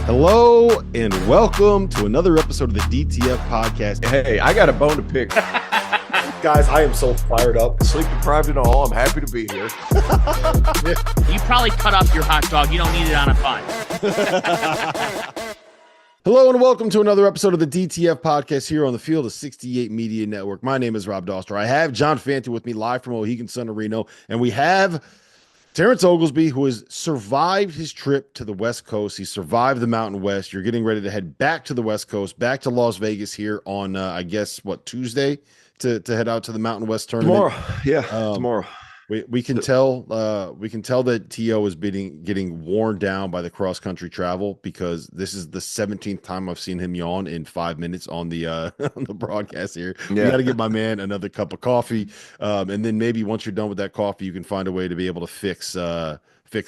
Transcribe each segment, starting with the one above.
Hello and welcome to another episode of the DTF podcast. Hey, I got a bone to pick. Guys, I am so fired up. Sleep deprived and all, I'm happy to be here. You probably cut up your hot dog. You don't need it on a bun. Hello and welcome to another episode of the DTF podcast here on the Field of 68 Media Network. My name is Rob Doster. I have John Fanta with me live from Mohegan Sun Reno, and we have Terrence Oglesby, who has survived his trip to the West Coast. He survived the Mountain West. You're getting ready to head back to the West Coast, back to Las Vegas here on, Tuesday to head out to the Mountain West tournament. Tomorrow. We can tell that T.O. is getting worn down by the cross country travel, because this is the 17th time I've seen him yawn in 5 minutes on the on the broadcast here. Yeah. We got to give my man another cup of coffee, and then maybe once you're done with that coffee, you can find a way to be able to fix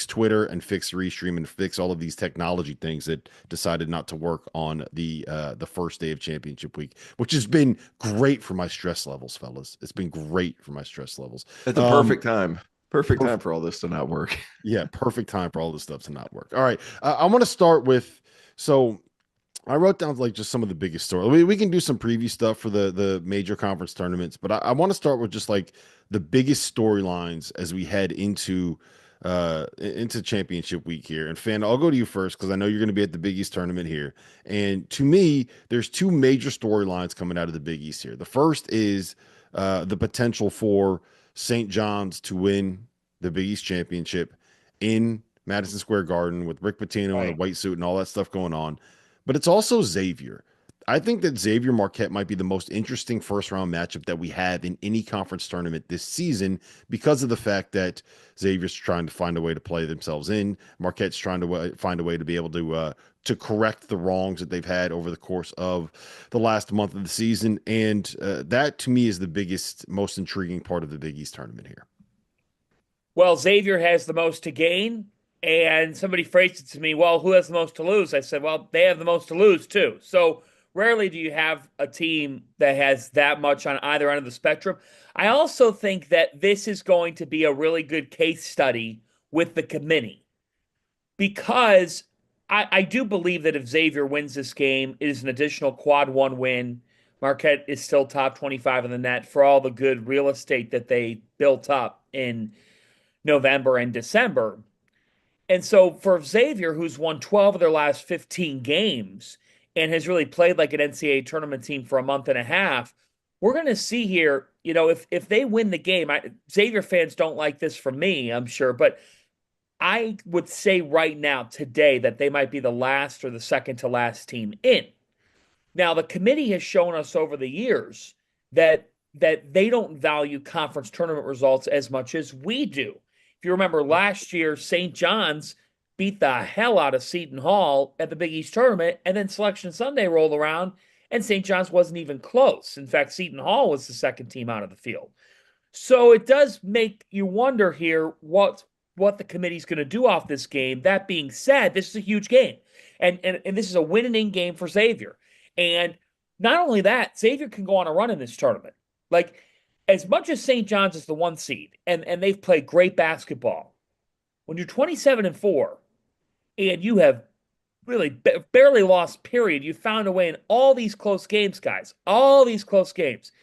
Twitter and fix Restream and fix all of these technology things that decided not to work on the first day of championship week, which has been great for my stress levels, fellas. It's been great for my stress levels. It's a perfect time. Perfect time for all this to not work. Yeah, perfect time for all this stuff to not work. All right, I want to start with, so I wrote down like just some of the biggest stories. We can do some preview stuff for the major conference tournaments, but I want to start with just like the biggest storylines as we head into championship week here. And Fan, I'll go to you first because I know you're going to be at the Big East tournament here. And to me, there's two major storylines coming out of the Big East here. The first is the potential for St. John's to win the Big East championship in Madison Square Garden with Rick Pitino in a white suit and all that stuff going on. But it's also Xavier. I think that Xavier Marquette might be the most interesting first round matchup that we have in any conference tournament this season, because of the fact that Xavier's trying to find a way to play themselves in. Marquette's trying to find a way to be able to correct the wrongs that they've had over the course of the last month of the season. And that to me is the biggest, most intriguing part of the Big East tournament here. Well, Xavier has the most to gain, and somebody phrased it to me, well, who has the most to lose? I said, well, they have the most to lose too. So rarely do you have a team that has that much on either end of the spectrum. I also think that this is going to be a really good case study with the committee, because I do believe that if Xavier wins this game, it is an additional quad one win. Marquette is still top 25 in the net for all the good real estate that they built up in November and December. And so for Xavier, who's won 12 of their last 15 games, and has really played like an NCAA tournament team for a month and a half, we're going to see here, if they win the game, Xavier fans don't like this from me, I'm sure, but I would say right now, today, that they might be the last or the second to last team in. Now, the committee has shown us over the years that they don't value conference tournament results as much as we do. If you remember last year, St. John's beat the hell out of Seton Hall at the Big East tournament, and then Selection Sunday rolled around, and St. John's wasn't even close. In fact, Seton Hall was the second team out of the field. So it does make you wonder here what the committee's going to do off this game. That being said, this is a huge game, and this is a win-and-in game for Xavier. And not only that, Xavier can go on a run in this tournament. Like, as much as St. John's is the one seed, and they've played great basketball, when you're 27-4, and you have really barely lost, period. You found a way in all these close games, guys. All these close games.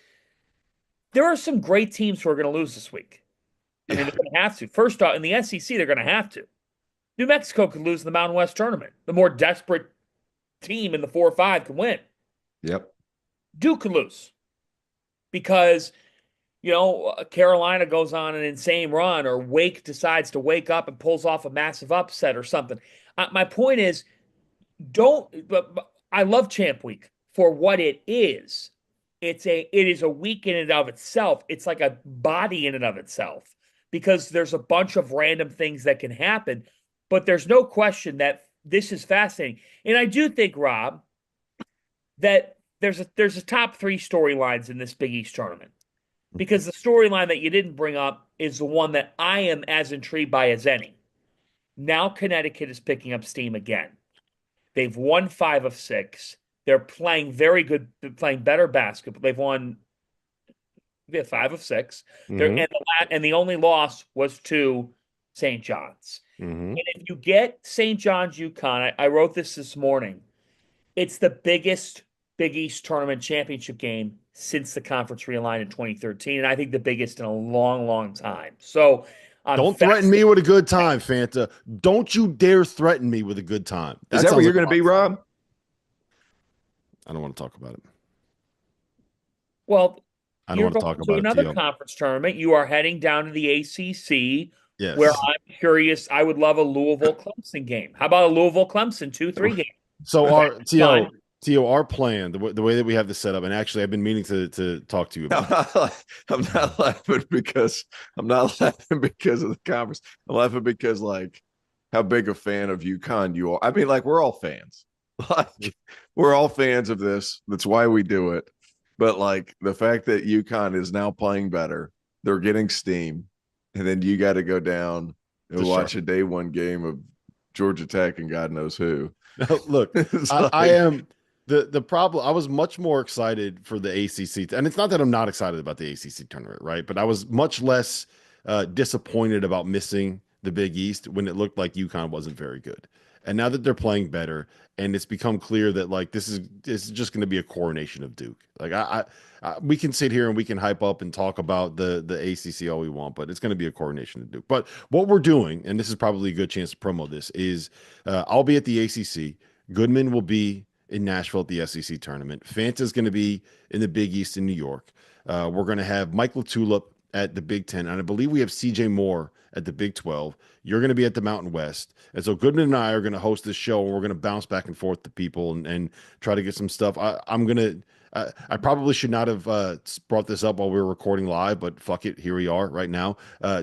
There are some great teams who are going to lose this week. I mean, they're going to have to. First off, in the SEC, they're going to have to. New Mexico could lose in the Mountain West tournament. The more desperate team in the 4 or 5 can win. Yep. Duke could lose. Because, Carolina goes on an insane run, or Wake decides to wake up and pulls off a massive upset or something. My point is, I love Champ Week for what it is. It is a week in and of itself. It's like a body in and of itself, because there's a bunch of random things that can happen, but there's no question that this is fascinating. And I do think, Rob, that there's a top 3 storylines in this Big East tournament, because the storyline that you didn't bring up is the one that I am as intrigued by as any. Now Connecticut is picking up steam again. They've won 5 of 6. They're playing very good, playing better basketball. They've won 5 of 6. Mm-hmm. And the only loss was to St. John's. Mm-hmm. And if you get St. John's UConn, I wrote this morning. It's the biggest Big East tournament championship game since the conference realigned in 2013, and I think the biggest in a long, long time. So Don't threaten me with a good time, Fanta. Don't you dare threaten me with a good time. Is that where you're going to be, Rob? I don't want to talk about it. Well, I don't you're want to going talk to about another it, conference tournament. You are heading down to the ACC, yes. where I'm curious. I would love a Louisville Clemson game. How about a Louisville Clemson 2-3 game? So our Tio, our plan, the way that we have this set up, and actually I've been meaning to talk to you about. I'm not laughing because of the conference. I'm laughing because like how big a fan of UConn you are. I mean, like we're all fans. Like we're all fans of this. That's why we do it. But like the fact that UConn is now playing better, they're getting steam, and then you got to go down and watch a day one game of Georgia Tech and God knows who. Look, I am the problem. I was much more excited for the ACC, and it's not that I'm not excited about the ACC tournament, right? But I was much less disappointed about missing the Big East when it looked like UConn wasn't very good. And now that they're playing better, and it's become clear that like this is just going to be a coronation of Duke. Like we can sit here and we can hype up and talk about the ACC all we want, but it's going to be a coronation of Duke. But what we're doing, and this is probably a good chance to promo this, is I'll be at the ACC. Goodman will be in Nashville at the SEC tournament. Fanta's going to be in the Big East in New York. We're going to have Michael Tulip at the Big Ten, and I believe we have CJ Moore at the Big 12. You're going to be at the Mountain West. And so Goodman and I are going to host this show, and we're going to bounce back and forth to people and try to get some stuff. I'm going to I probably should not have brought this up while we were recording live, but fuck it, here we are right now.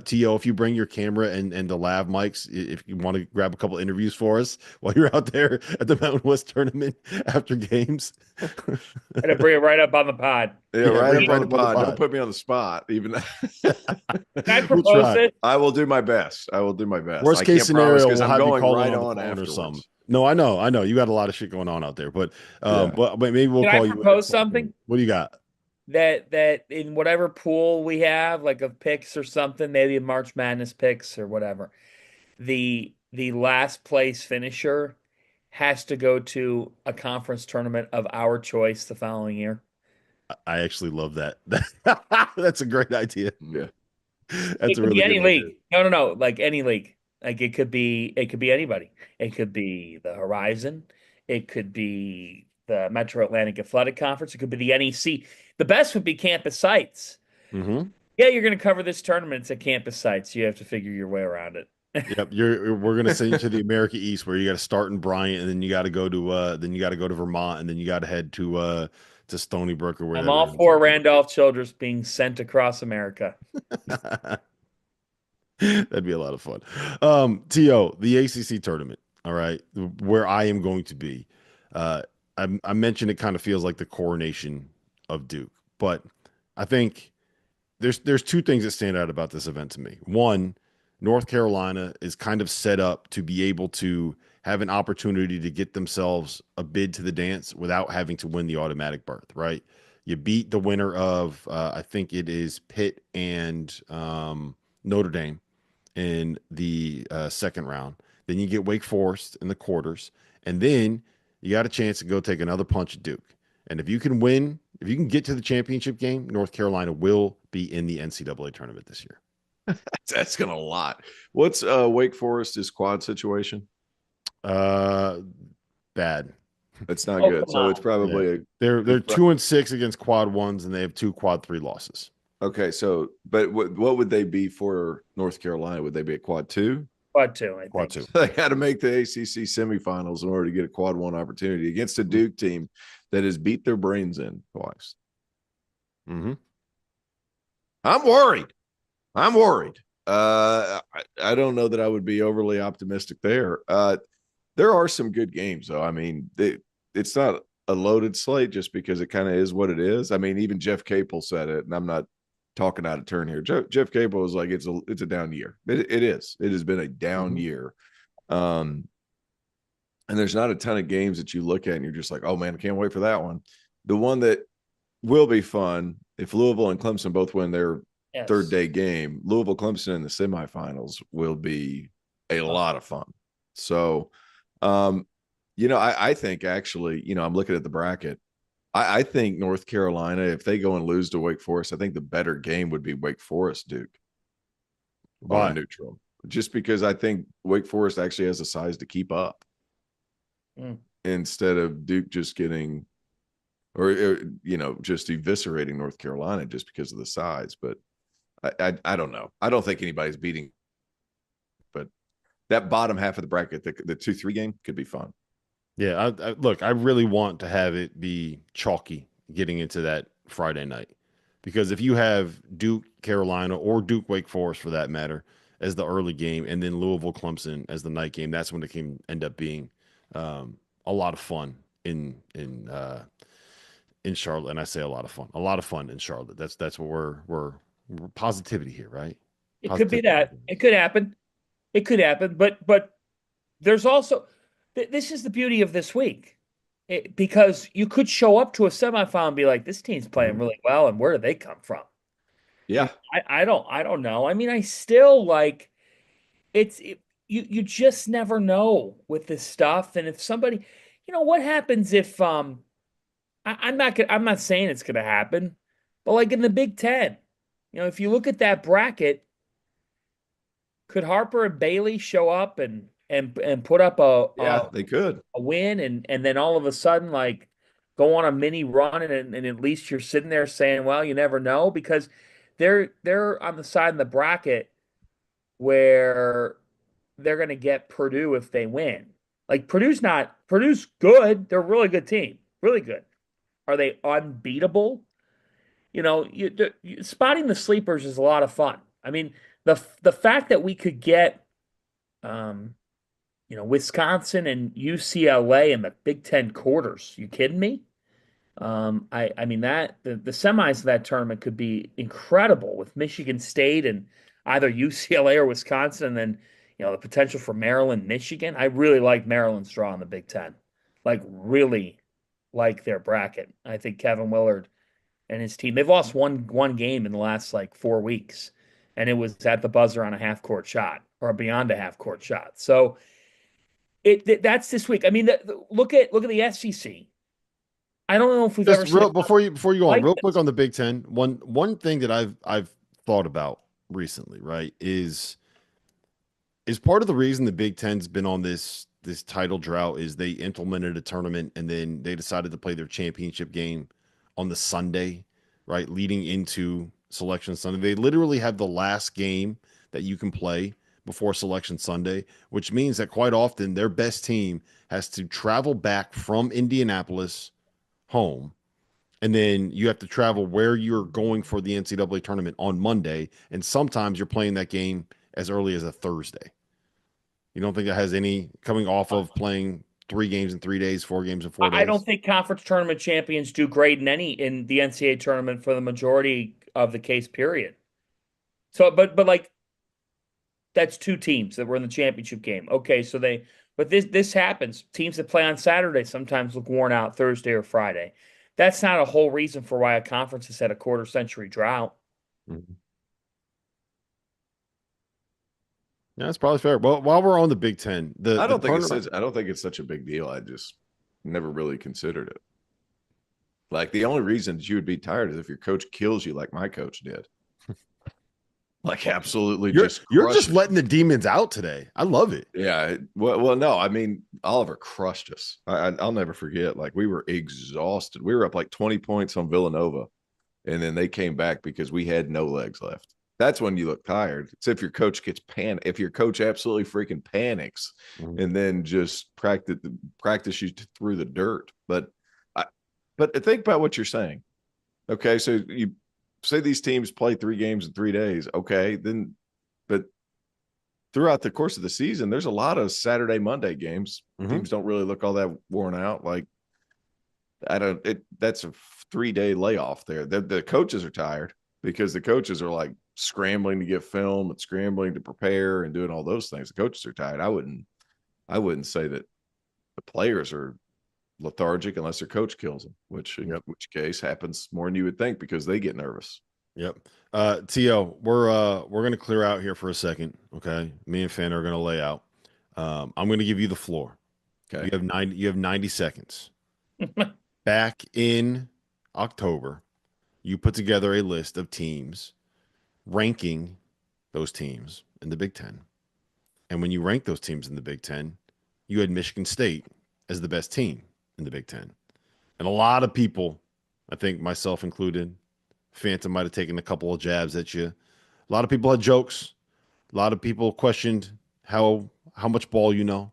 T.O., if you bring your camera and the lav mics, if you want to grab a couple interviews for us while you're out there at the Mountain West tournament after games. I'm gonna bring it right up on the pod. Yeah, right up on the pod. Don't put me on the spot. Even Can I propose it? I will do my best. I will do my best. Worst case scenario, because I'm going right on on after or something. No, I know. You got a lot of shit going on out there, but but maybe we'll Can call I you. Propose something? What do you got? That in whatever pool we have, like of picks or something, maybe a March Madness picks or whatever, the last place finisher has to go to a conference tournament of our choice the following year. I actually love that. That's a great idea. Yeah, that's a really good any idea. League. No, like any league. Like it could be anybody. It could be the Horizon. It could be the Metro Atlantic Athletic Conference. It could be the NEC. The best would be campus sites. Mm-hmm. Yeah, you're going to cover this tournament. It's at campus sites. You have to figure your way around it. Yep, we're going to send you to the America East, where you got to start in Bryant, and then you got to go to Vermont, and then you got to head to Stony Brook or wherever. I'm all for Randolph Childress being sent across America. That'd be a lot of fun. T.O., the ACC tournament, all right, where I am going to be. I mentioned it kind of feels like the coronation of Duke, but I think there's two things that stand out about this event to me. One, North Carolina is kind of set up to be able to have an opportunity to get themselves a bid to the dance without having to win the automatic berth, right? You beat the winner of, I think it is Pitt and Notre Dame in the second round. Then you get Wake Forest in the quarters, and then you got a chance to go take another punch at Duke. And if you can win, if you can get to the championship game, North Carolina will be in the NCAA tournament this year. That's gonna lot. What's Wake Forest's quad situation? Bad. It's not good. So it's probably they're 2-6 against quad ones, and they have 2 quad 3 losses. Okay, so but what would they be for North Carolina? Would they be a quad 2? Quad 2, I think. Quad 2. They had to make the ACC semifinals in order to get a quad 1 opportunity against a Duke team that has beat their brains in twice. Mm-hmm. I'm worried. I don't know that I would be overly optimistic there. There are some good games, though. I mean, it's not a loaded slate just because it kind of is what it is. I mean, even Jeff Capel said it, and I'm not talking out of turn here. Jeff Capel was like, it's a down year. It is. It has been a down year. And there's not a ton of games that you look at and you're just like, oh man, I can't wait for that one. The one that will be fun, if Louisville and Clemson both win their third day game, Louisville Clemson in the semifinals will be a lot of fun. So, I think actually, I'm looking at the bracket. I think North Carolina, if they go and lose to Wake Forest, I think the better game would be Wake Forest Duke on a Why? neutral, just because I think Wake Forest actually has the size to keep up instead of Duke just getting or just eviscerating North Carolina just because of the size. But I don't know. I don't think anybody's beating, but that bottom half of the bracket, the 2-3 game could be fun. Yeah, look, I really want to have it be chalky getting into that Friday night, because if you have Duke, Carolina, or Duke, Wake Forest for that matter, as the early game, and then Louisville, Clemson as the night game, that's when it can end up being a lot of fun in Charlotte. And I say a lot of fun in Charlotte. That's what we're positivity here, right? It could be Positivity. that. It could happen. It could happen. But there's also this is the beauty of this week. Because you could show up to a semifinal and be like, this team's playing really well, and where do they come from? Yeah. I don't know. I mean, I still like you just never know with this stuff. And if somebody, what happens if I'm not saying it's gonna happen, but like in the Big Ten, if you look at that bracket, could Harper and Bailey show up and put up They could. a win and then all of a sudden like go on a mini run and at least you're sitting there saying, well, you never know, because they're on the side of the bracket where they're going to get Purdue if they win. Like Purdue's good. They're a really good team. Really good. Are they unbeatable? Spotting the sleepers is a lot of fun. I mean, the fact that we could get Wisconsin and UCLA in the Big Ten quarters. You kidding me? I mean that the semis of that tournament could be incredible with Michigan State and either UCLA or Wisconsin, and then the potential for Maryland, Michigan. I really like Maryland's draw in the Big Ten, like really like their bracket. I think Kevin Willard and his team, they've lost one game in the last like 4 weeks, and it was at the buzzer on a half court shot or beyond a half court shot. So that's this week. I mean, look at the SEC. I don't know if we've ever Just seen real before you go on, like real this. quick on the Big Ten. One thing that I've thought about recently, right, is part of the reason the Big Ten's been on this title drought is they implemented a tournament and then they decided to play their championship game on the Sunday, right, leading into Selection Sunday. They literally have the last game that you can play before Selection Sunday, which means that quite often their best team has to travel back from Indianapolis home, and then you have to travel where you're going for the NCAA tournament on Monday, and sometimes you're playing that game as early as a Thursday. You don't think that has any coming off of playing 3 games in 3 days, 4 games in 4 days? I don't think conference tournament champions do great in the NCAA tournament for the majority of the case period. So, but like that's 2 teams that were in the championship game. Okay, so but this happens. Teams that play on Saturday sometimes look worn out Thursday or Friday. That's not a whole reason for why a conference has had a quarter century drought. Mm-hmm. Yeah, that's probably fair. Well, while we're on the Big Ten, I don't think it's such a big deal. I just never really considered it. Like the only reason that you would be tired is if your coach kills you like my coach did. Like absolutely you're just letting the demons out today. I love it. Yeah. Well, no, I mean, Oliver crushed us. I'll never forget. Like we were exhausted. We were up like 20 points on Villanova, and then they came back because we had no legs left. That's when you look tired. It's if your coach gets if your coach absolutely freaking panics and then just practice you through the dirt. But think about what you're saying. Okay, so you say these teams play 3 games in 3 days. Okay, then, but throughout the course of the season, there's a lot of Saturday, Monday games. Teams don't really look all that worn out. Like that's a 3-day layoff there. The coaches are tired because the coaches are like scrambling to get film and scrambling to prepare and doing all those things. The coaches are tired. I wouldn't say that the players are lethargic unless their coach kills them, which in which case happens more than you would think because they get nervous. Yep. T.O., we're gonna clear out here for a second. Okay. Me and Fan are gonna lay out. I'm gonna give you the floor. Okay. You have 90 seconds. Back in October, you put together a list of teams, ranking those teams in the Big Ten. And when you rank those teams in the Big Ten, you had Michigan State as the best team in the Big Ten. And a lot of people, I think myself included, Phantom might have taken a couple of jabs at you. A lot of people had jokes. A lot of people questioned how much ball you know.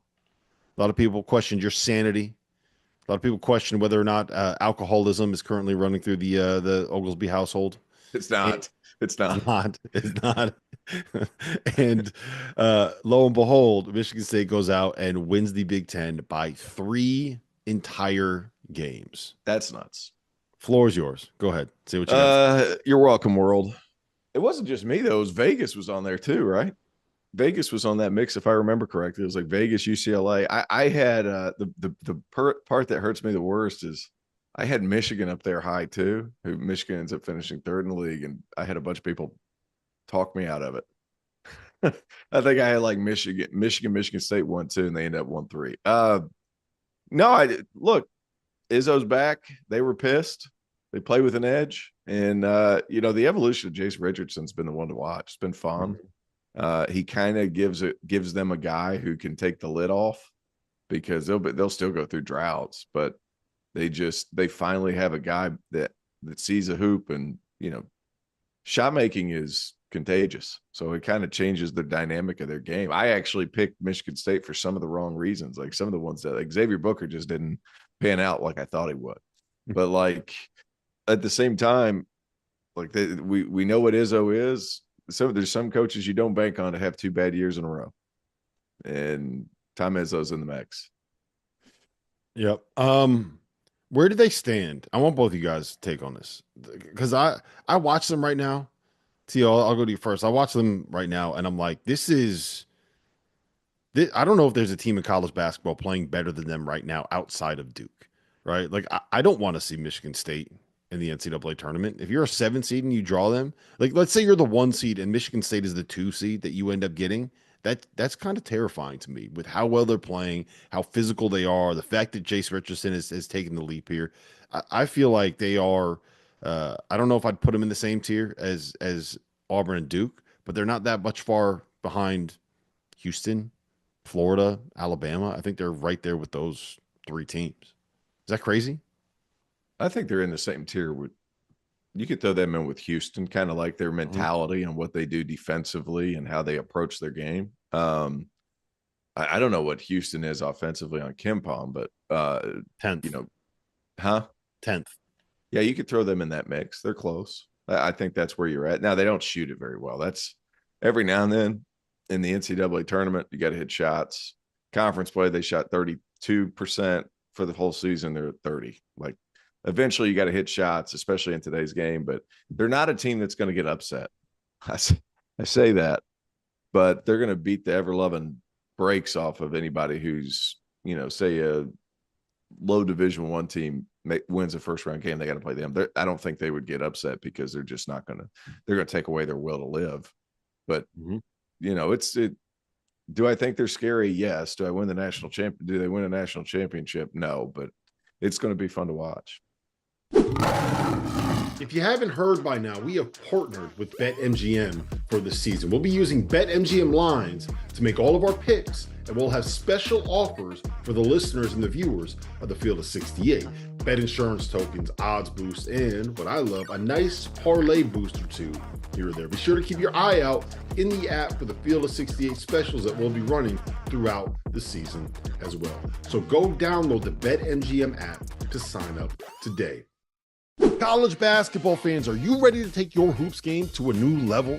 A lot of people questioned your sanity. A lot of people question whether or not alcoholism is currently running through the Oglesby household. It's not. It's not. It's not. And lo and behold, Michigan State goes out and wins the Big Ten by 3 entire games. That's nuts. Floor is yours. Go ahead. Say what you got. You're welcome, world. It wasn't just me, though. It was Vegas was on there, too, right? Vegas was on that mix, if I remember correctly. It was like Vegas, UCLA. I had the part that hurts me the worst is I had Michigan up there high too. Who Michigan ends up finishing third in the league, and I had a bunch of people talk me out of it. I think I had like Michigan State 1-2, and they ended up 1-3. No, look, Izzo's back. They were pissed. They play with an edge, and the evolution of Jason Richardson's been the one to watch. It's been fun. He kind of gives them a guy who can take the lid off, because they'll still go through droughts, but they finally have a guy that sees a hoop, and shot making is contagious. So it kind of changes the dynamic of their game. I actually picked Michigan State for some of the wrong reasons, like some of the ones that like Xavier Booker just didn't pan out like I thought he would. But like at the same time, like we know what Izzo is. So there's some coaches you don't bank on to have 2 bad years in a row, and Tom Izzo's in the mix. Yep. Where do they stand? I want both of you guys' take on this, because I watch them right now. T.O., I'll go to you first. I watch them right now, and I'm like, I don't know if there's a team in college basketball playing better than them right now outside of Duke, right? Like, I don't want to see Michigan State in the NCAA tournament. If you're a 7 seed and you draw them, like let's say you're the 1 seed and Michigan State is the 2 seed that you end up getting, that's kind of terrifying to me with how well they're playing, how physical they are, the fact that Jace Richardson has taken the leap here. I feel like they are, I don't know if I'd put them in the same tier as Auburn and Duke, but they're not that much far behind Houston, Florida, Alabama. I think they're right there with those 3 teams. Is that crazy? I think they're in the same tier with. You could throw them in with Houston, kind of like their mentality and what they do defensively and how they approach their game. I don't know what Houston is offensively on KenPom, but 10th. 10th. Yeah, you could throw them in that mix. They're close. I think that's where you're at. Now, they don't shoot it very well. That's every now and then in the NCAA tournament, you got to hit shots. Conference play, they shot 32% for the whole season. They're at 30. Like, eventually you got to hit shots, especially in today's game, but they're not a team that's going to get upset. I say that, but they're going to beat the ever-loving brakes off of anybody who's, say a low Division I team wins a first-round game. They got to play them. I don't think they would get upset because they're just not going to – they're going to take away their will to live. But, do I think they're scary? Yes. Do I win the national champion? Do they win a national championship? No, but it's going to be fun to watch. If you haven't heard by now, we have partnered with BetMGM for this season. We'll be using BetMGM lines to make all of our picks, and we'll have special offers for the listeners and the viewers of the Field of 68. Bet insurance tokens, odds boosts, and what I love, a nice parlay boost or two here or there. Be sure to keep your eye out in the app for the Field of 68 specials that we'll be running throughout the season as well. So go download the BetMGM app to sign up today. College basketball fans, are you ready to take your hoops game to a new level?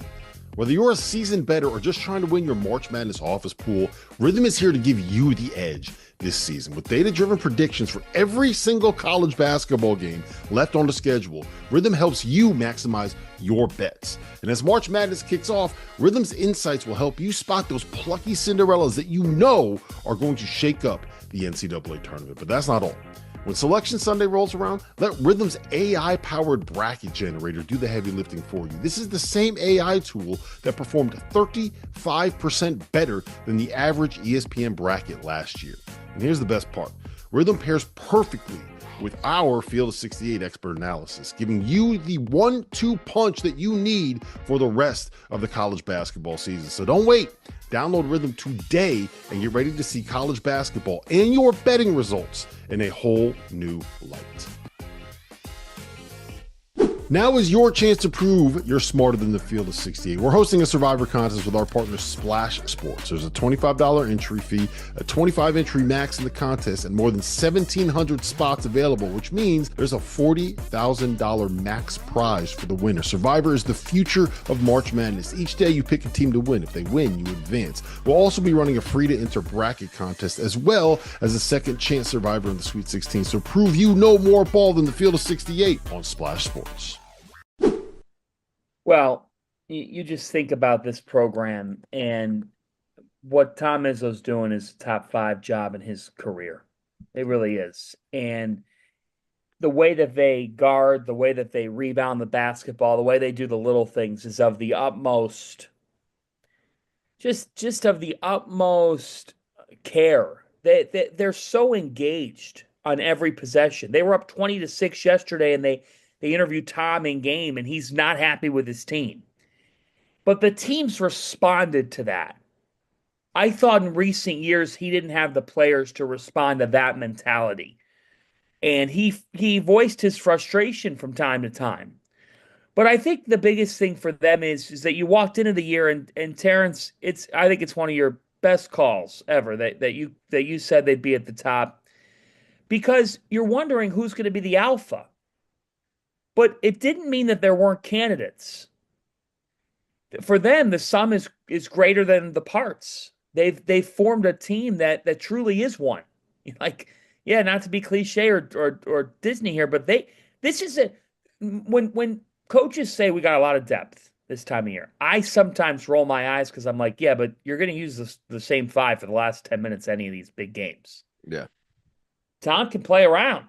Whether you're a seasoned bettor or just trying to win your March Madness office pool, Rhythm is here to give you the edge this season. With data-driven predictions for every single college basketball game left on the schedule, Rhythm helps you maximize your bets. And as March Madness kicks off, Rhythm's insights will help you spot those plucky Cinderellas that you know are going to shake up the NCAA tournament. But that's not all. When Selection Sunday rolls around, let Rhythm's AI-powered bracket generator do the heavy lifting for you. This is the same AI tool that performed 35% better than the average ESPN bracket last year. And here's the best part. Rhythm pairs perfectly with our Field of 68 expert analysis, giving you the 1-2 punch that you need for the rest of the college basketball season. So don't wait. Download Rhythm today and get ready to see college basketball and your betting results in a whole new light. Now is your chance to prove you're smarter than the Field of 68. We're hosting a Survivor contest with our partner Splash Sports. There's a $25 entry fee, a 25 entry max in the contest, and more than 1,700 spots available, which means there's a $40,000 max prize for the winner. Survivor is the future of March Madness. Each day you pick a team to win. If they win, you advance. We'll also be running a free to enter bracket contest as well as a second chance Survivor in the Sweet 16. So prove you know more ball than the Field of 68 on Splash Sports. Well, you just think about this program, and what Tom Izzo's doing is a top 5 job in his career. It really is. And the way that they guard, the way that they rebound the basketball, the way they do the little things is of the utmost, just of the utmost care. They're so engaged on every possession. They were up 20-6 yesterday, and they interviewed Tom in game, and he's not happy with his team. But the teams responded to that. I thought in recent years he didn't have the players to respond to that mentality. And he voiced his frustration from time to time. But I think the biggest thing for them is that you walked into the year, and Terrence, I think it's one of your best calls ever that you said they'd be at the top, because you're wondering who's going to be the alpha. But it didn't mean that there weren't candidates. For them, the sum is greater than the parts. They've formed a team that truly is one. Like, yeah, not to be cliche or Disney here, but this is when coaches say we got a lot of depth this time of year, I sometimes roll my eyes because I'm like, yeah, but you're going to use the same 5 for the last 10 minutes of any of these big games. Yeah. Tom can play around.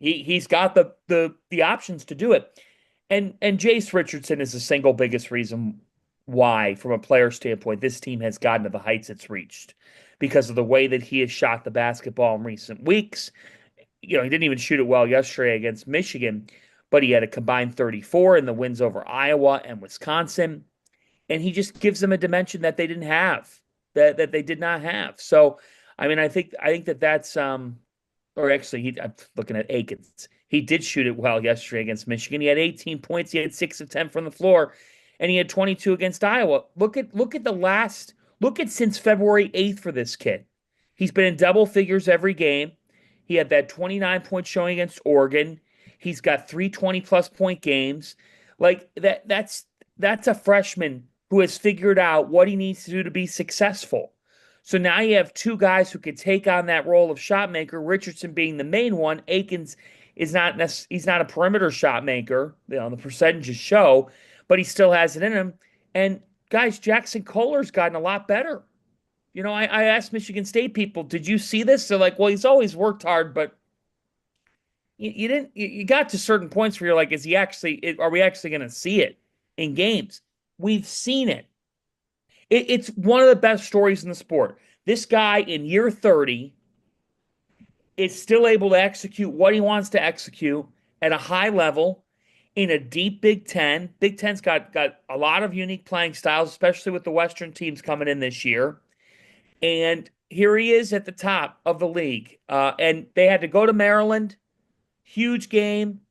He's got the options to do it. And Jace Richardson is the single biggest reason why, from a player standpoint, this team has gotten to the heights it's reached, because of the way that he has shot the basketball in recent weeks. He didn't even shoot it well yesterday against Michigan, but he had a combined 34 in the wins over Iowa and Wisconsin. And he just gives them a dimension that they didn't have, that they did not have. So, I mean, I think that's or actually, I'm looking at Akins. He did shoot it well yesterday against Michigan. He had 18 points. He had 6 of 10 from the floor, and he had 22 against Iowa. Look at since February 8th for this kid. He's been in double figures every game. He had that 29-point showing against Oregon. He's got 3 20-plus point games. Like that's a freshman who has figured out what he needs to do to be successful. So now you have 2 guys who could take on that role of shot maker, Richardson being the main one. Akins he's not a perimeter shot maker. The percentages show, but he still has it in him. And guys, Jackson Kohler's gotten a lot better. I asked Michigan State people, did you see this? They're like, well, he's always worked hard, but you didn't. You got to certain points where you're like, are we actually going to see it in games? We've seen it. It's one of the best stories in the sport. This guy in year 30 is still able to execute what he wants to execute at a high level in a deep Big Ten. Big Ten's got a lot of unique playing styles, especially with the Western teams coming in this year. And here he is at the top of the league. And they had to go to Maryland. Huge game.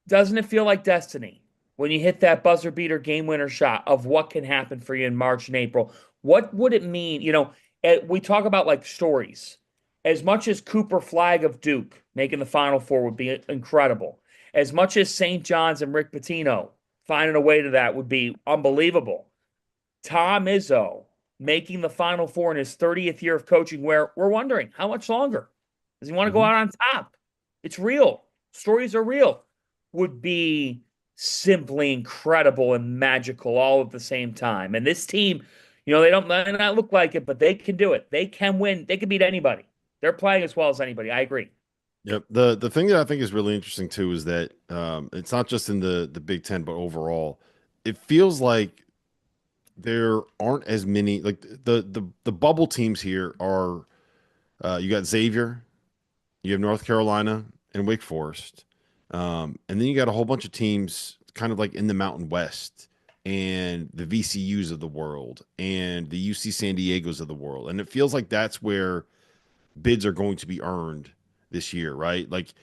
Doesn't it feel like destiny when you hit that buzzer beater game winner shot of what can happen for you in March and April? What would it mean? We talk about like stories. As much as Cooper Flagg of Duke making the Final Four would be incredible, as much as St. John's and Rick Pitino finding a way to that would be unbelievable, Tom Izzo making the Final Four in his 30th year of coaching, where we're wondering, how much longer? Does he want to go out on top? It's real. Stories are real. Would be simply incredible and magical all at the same time. And this team, they might not look like it, but they can do it. They can win. They can beat anybody. They're playing as well as anybody. I agree. Yep. The thing that I think is really interesting too is that it's not just in the Big Ten, but overall, it feels like there aren't as many like the bubble teams here are you got Xavier, you have North Carolina and Wake Forest, and then you got a whole bunch of teams kind of like in the Mountain West and the VCUs of the world and the UC San Diego's of the world, and it feels like that's where bids are going to be earned this year, right? Like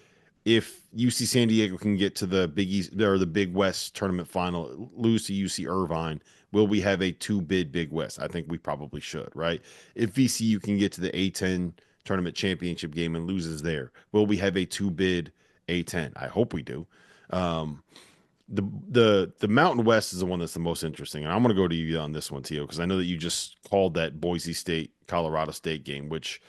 if UC San Diego can get to the Big East or the Big West tournament final, lose to UC Irvine, will we have a two bid Big West? I think we probably should, right? If VCU can get to the A10 tournament championship game and loses there, will we have a two bid A10? I hope we do. Um, the Mountain West is the one that's the most interesting, and I'm going to go to you on this one, Tio, because I know that you just called that Boise State Colorado State game, which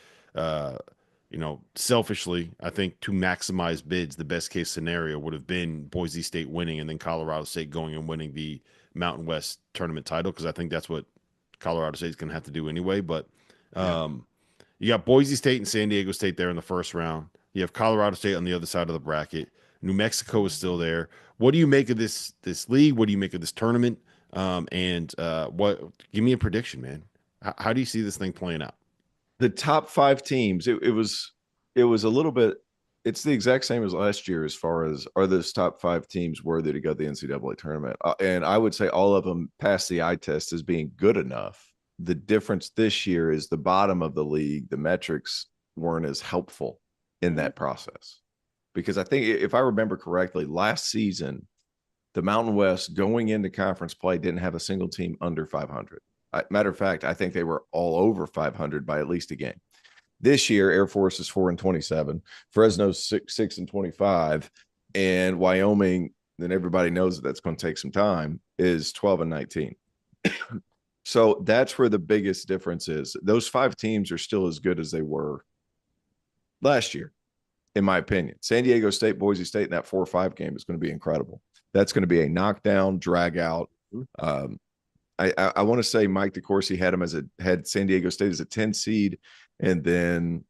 selfishly, I think to maximize bids, the best case scenario would have been Boise State winning and then Colorado State going and winning the Mountain West tournament title, because I think that's what Colorado State's going to have to do anyway. But you got Boise State and San Diego State there in the first round. You have Colorado State on the other side of the bracket. New Mexico is still there. What do you make of this league? What do you make of this tournament? What? Give me a prediction, man. How do you see this thing playing out? The top 5 teams, it was a little bit, it's the exact same as last year as far as are those top 5 teams worthy to go to the NCAA tournament. And I would say all of them passed the eye test as being good enough. The difference this year is the bottom of the league, the metrics weren't as helpful in that process. Because I think if I remember correctly, last season, the Mountain West going into conference play didn't have a single team under 500. Matter of fact, I think they were all over 500 by at least a game. This year, Air Force is 4-27, Fresno's 6-25, and Wyoming, then everybody knows that that's going to take some time, is 12-19. So that's where the biggest difference is. Those 5 teams are still as good as they were last year, in my opinion. San Diego State, Boise State, in that 4-5 game is going to be incredible. That's going to be a knockdown, drag out. I want to say Mike DeCourcy had San Diego State as a 10 seed, and then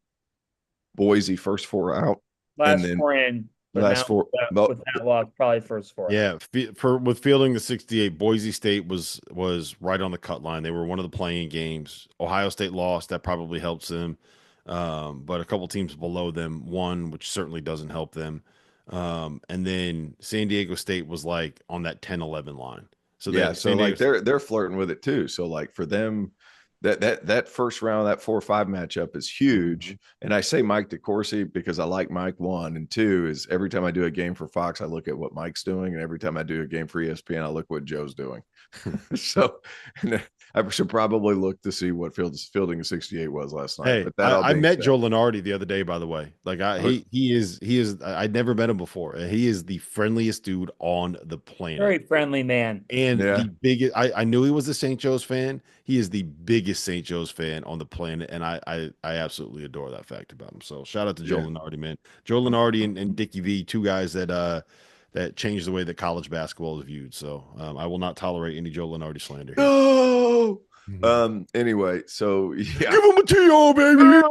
Boise first 4 out. Last and then 4 in. Last 4 with that loss, probably first 4. Yeah, with fielding the 68, Boise State was right on the cut line. They were one of the playing games. Ohio State lost. That probably helps them. But a couple teams below them won, which certainly doesn't help them. And then San Diego State was like on that 10-11 line. So like they're flirting with it too. So like for them, that first round, that 4-5 matchup is huge. And I say Mike DeCourcy because I like Mike, 1, and 2 is every time I do a game for Fox, I look at what Mike's doing, and every time I do a game for ESPN, I look what Joe's doing. So I should probably look to see what fielding a 68 was last night. Hey, but I met Joe Lenardi the other day, by the way. Like he is I'd never met him before. He is the friendliest dude on the planet. Very friendly man. And the biggest, I knew he was a St. Joe's fan. He is the biggest St. Joe's fan on the planet. And I absolutely adore that fact about him. So shout out to Joe Lenardi, man. Joe Lenardi and Dickie V, 2 guys that changed the way that college basketball is viewed. So I will not tolerate any Joe Lenardi slander here. No. Anyway, so yeah. Give him a TO, baby.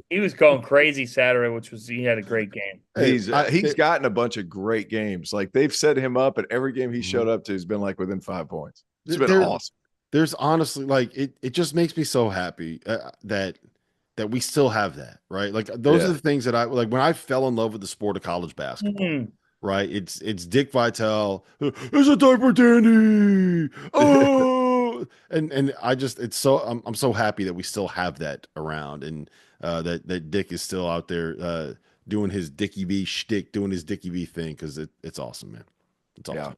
He was going crazy Saturday, he had a great game. He's gotten a bunch of great games. Like they've set him up, and every game he showed up to has been like within 5 points. It's been awesome. There's honestly like it just makes me so happy that we still have that, right? Like those are the things that I like when I fell in love with the sport of college basketball. Right? It's Dick Vitale. It's a diaper dandy. Oh, and I just I'm so happy that we still have that around, and that Dick is still out there doing his Dickie V shtick, doing his Dickie V thing, because it's awesome, man. It's awesome. Yeah.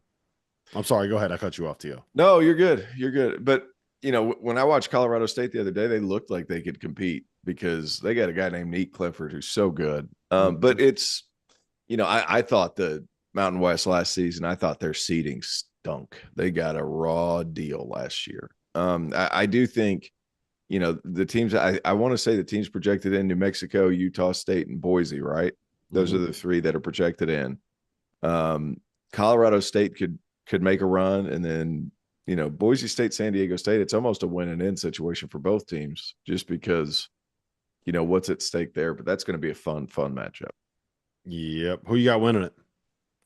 I'm sorry. Go ahead. I cut you off, Tio. No, you're good. You're good. But when I watched Colorado State the other day, they looked like they could compete because they got a guy named Nate Clifford who's so good. But it's. I thought the Mountain West last season, I thought their seeding stunk. They got a raw deal last year. I do think, the teams, I want to say the teams projected in New Mexico, Utah State, and Boise, right? Those are the 3 that are projected in. Colorado State could make a run. And then, Boise State, San Diego State, it's almost a win and in situation for both teams just because what's at stake there. But that's going to be a fun matchup. Yep. Who you got winning it?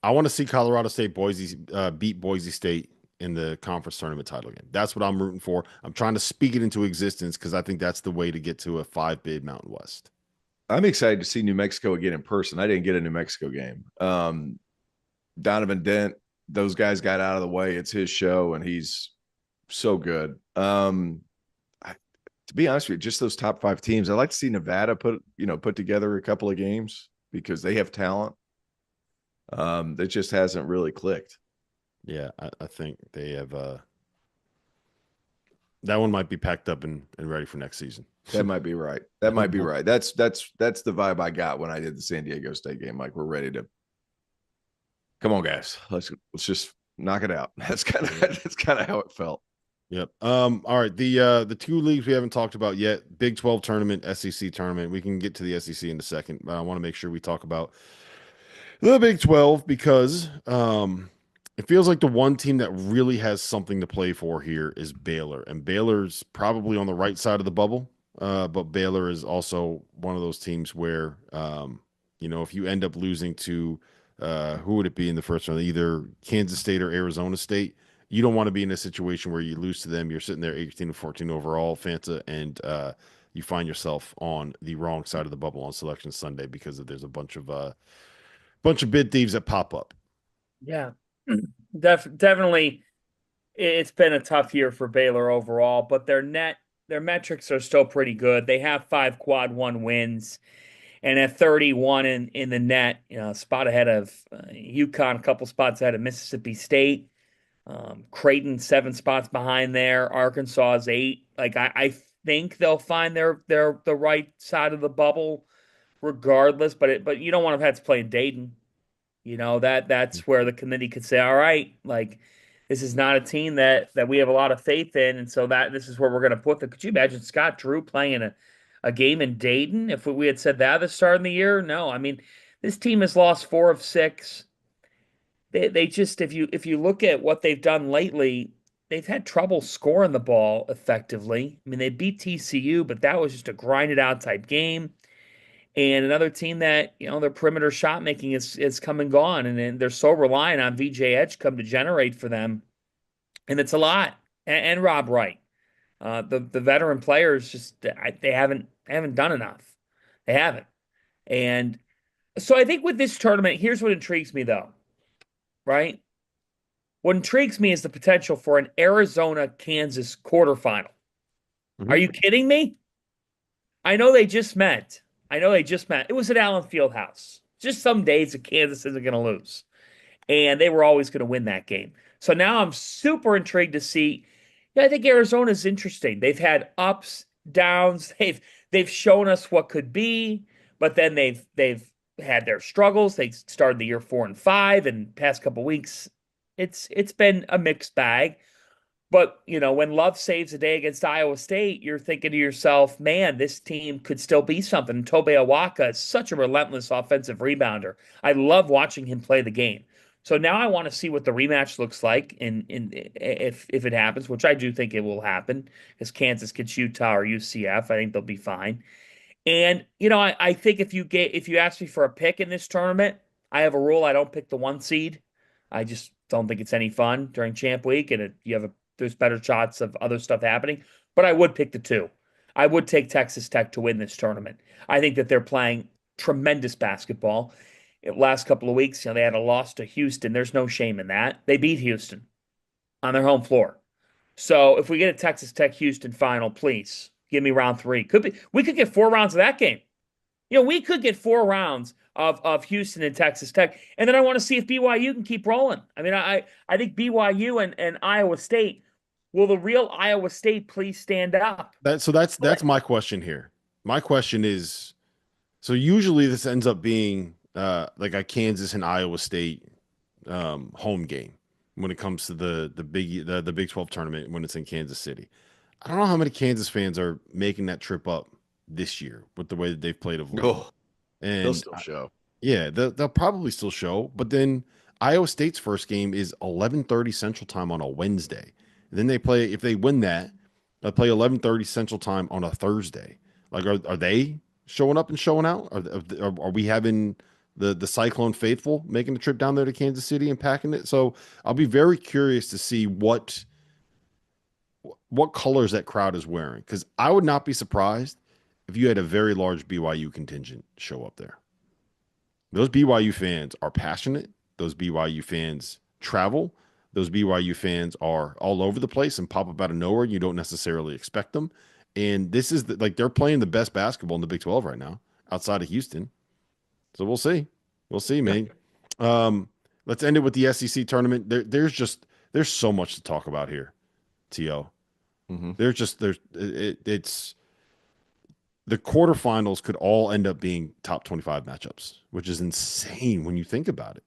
I want to see Colorado State beat Boise State in the conference tournament title game. That's what I'm rooting for. I'm trying to speak it into existence because I think that's the way to get to a 5-bid Mountain West. I'm excited to see New Mexico again in person. I didn't get a New Mexico game. Donovan Dent, those guys got out of the way. It's his show, and he's so good. To be honest with you, just those top 5 teams. I'd like to see Nevada put together a couple of games because they have talent. It just hasn't really clicked. Yeah, I think they have that one might be packed up and ready for next season. That might be right. That might be right. That's the vibe I got when I did the San Diego State game. Like, we're ready to come on, guys. Let's just knock it out. That's kind of how it felt. Yep. All right. The 2 leagues we haven't talked about yet: Big 12 tournament, SEC tournament. We can get to the SEC in a second, but I want to make sure we talk about the Big 12 because it feels like the one team that really has something to play for here is Baylor, and Baylor's probably on the right side of the bubble. But Baylor is also one of those teams where, if you end up losing to, who would it be in the first round? Either Kansas State or Arizona State. You don't want to be in a situation where you lose to them. You're sitting there 18-14 overall, Fanta, and you find yourself on the wrong side of the bubble on Selection Sunday because there's a bunch of bid thieves that pop up. Yeah, definitely. It's been a tough year for Baylor overall, but their metrics are still pretty good. They have 5 quad 1 wins, and at 31 in the net, spot ahead of UConn, a couple spots ahead of Mississippi State. Creighton 7 spots behind there. Arkansas is 8. Like, I think they'll find the right side of the bubble regardless, but you don't want to have to play in Dayton. That's where the committee could say, all right, like, this is not a team that we have a lot of faith in, and so this is where we're going to put them. Could you imagine Scott Drew playing a game in Dayton if we had said that at the start of the year? No, I mean, this team has lost 4 of 6. They just, if you look at what they've done lately, they've had trouble scoring the ball effectively. I mean, they beat TCU, but that was just a grinded out type game. And another team that, their perimeter shot making is come and gone, and they're so reliant on VJ Edgecombe to generate for them, and it's a lot. And Rob Wright, the veteran players just they haven't done enough. They haven't, and so I think with this tournament, here's what intrigues me though. Right, what intrigues me is the potential for an Arizona-Kansas quarterfinal. Mm-hmm. Are you kidding me? I know they just met. It was at Allen Fieldhouse. Just some days that Kansas isn't going to lose. And they were always going to win that game. So now I'm super intrigued to see. Yeah, I think Arizona's interesting. They've had ups, downs. They've shown us what could be, but then they've had their struggles. They started the year 4-5, and past couple weeks, it's been a mixed bag. But, when Love saves a day against Iowa State, you're thinking to yourself, man, this team could still be something. Tobe Awaka is such a relentless offensive rebounder. I love watching him play the game. So now I want to see what the rematch looks like if it happens, which I do think it will happen, because Kansas gets Utah or UCF. I think they'll be fine. And, I think if you ask me for a pick in this tournament, I have a rule. I don't pick the 1 seed. I just don't think it's any fun during champ week, and there's better shots of other stuff happening, but I would pick the 2. I would take Texas Tech to win this tournament. I think that they're playing tremendous basketball. Last couple of weeks, they had a loss to Houston. There's no shame in that. They beat Houston on their home floor. So if we get a Texas Tech Houston final, please give me round 3. We could get 4 rounds of that game. We could get 4 rounds of Houston and Texas Tech, and then I want to see if BYU can keep rolling. I mean, I think BYU and Iowa State. Will the real Iowa State please stand up? That's my question here. My question is, so usually this ends up being like a Kansas and Iowa State home game when it comes to the Big 12 tournament when it's in Kansas City. I don't know how many Kansas fans are making that trip up this year with the way that they've played of late. Oh, and they'll still show. Yeah, they'll probably still show. But then Iowa State's first game is 11:30 Central Time on a Wednesday. And then if they win that, they'll play 11:30 Central Time on a Thursday. Like, are they showing up and showing out? Are we having the Cyclone faithful making the trip down there to Kansas City and packing it? So I'll be very curious to see what colors that crowd is wearing, because I would not be surprised if you had a very large BYU contingent show up there. Those BYU fans are passionate. Those BYU fans travel. Those BYU fans are all over the place and pop up out of nowhere. You don't necessarily expect them. And this is like they're playing the best basketball in the Big 12 right now outside of Houston. So we'll see. We'll see, man. Let's end it with the SEC tournament. There's so much to talk about here, T.O. It's the quarterfinals could all end up being top 25 matchups, which is insane when you think about it.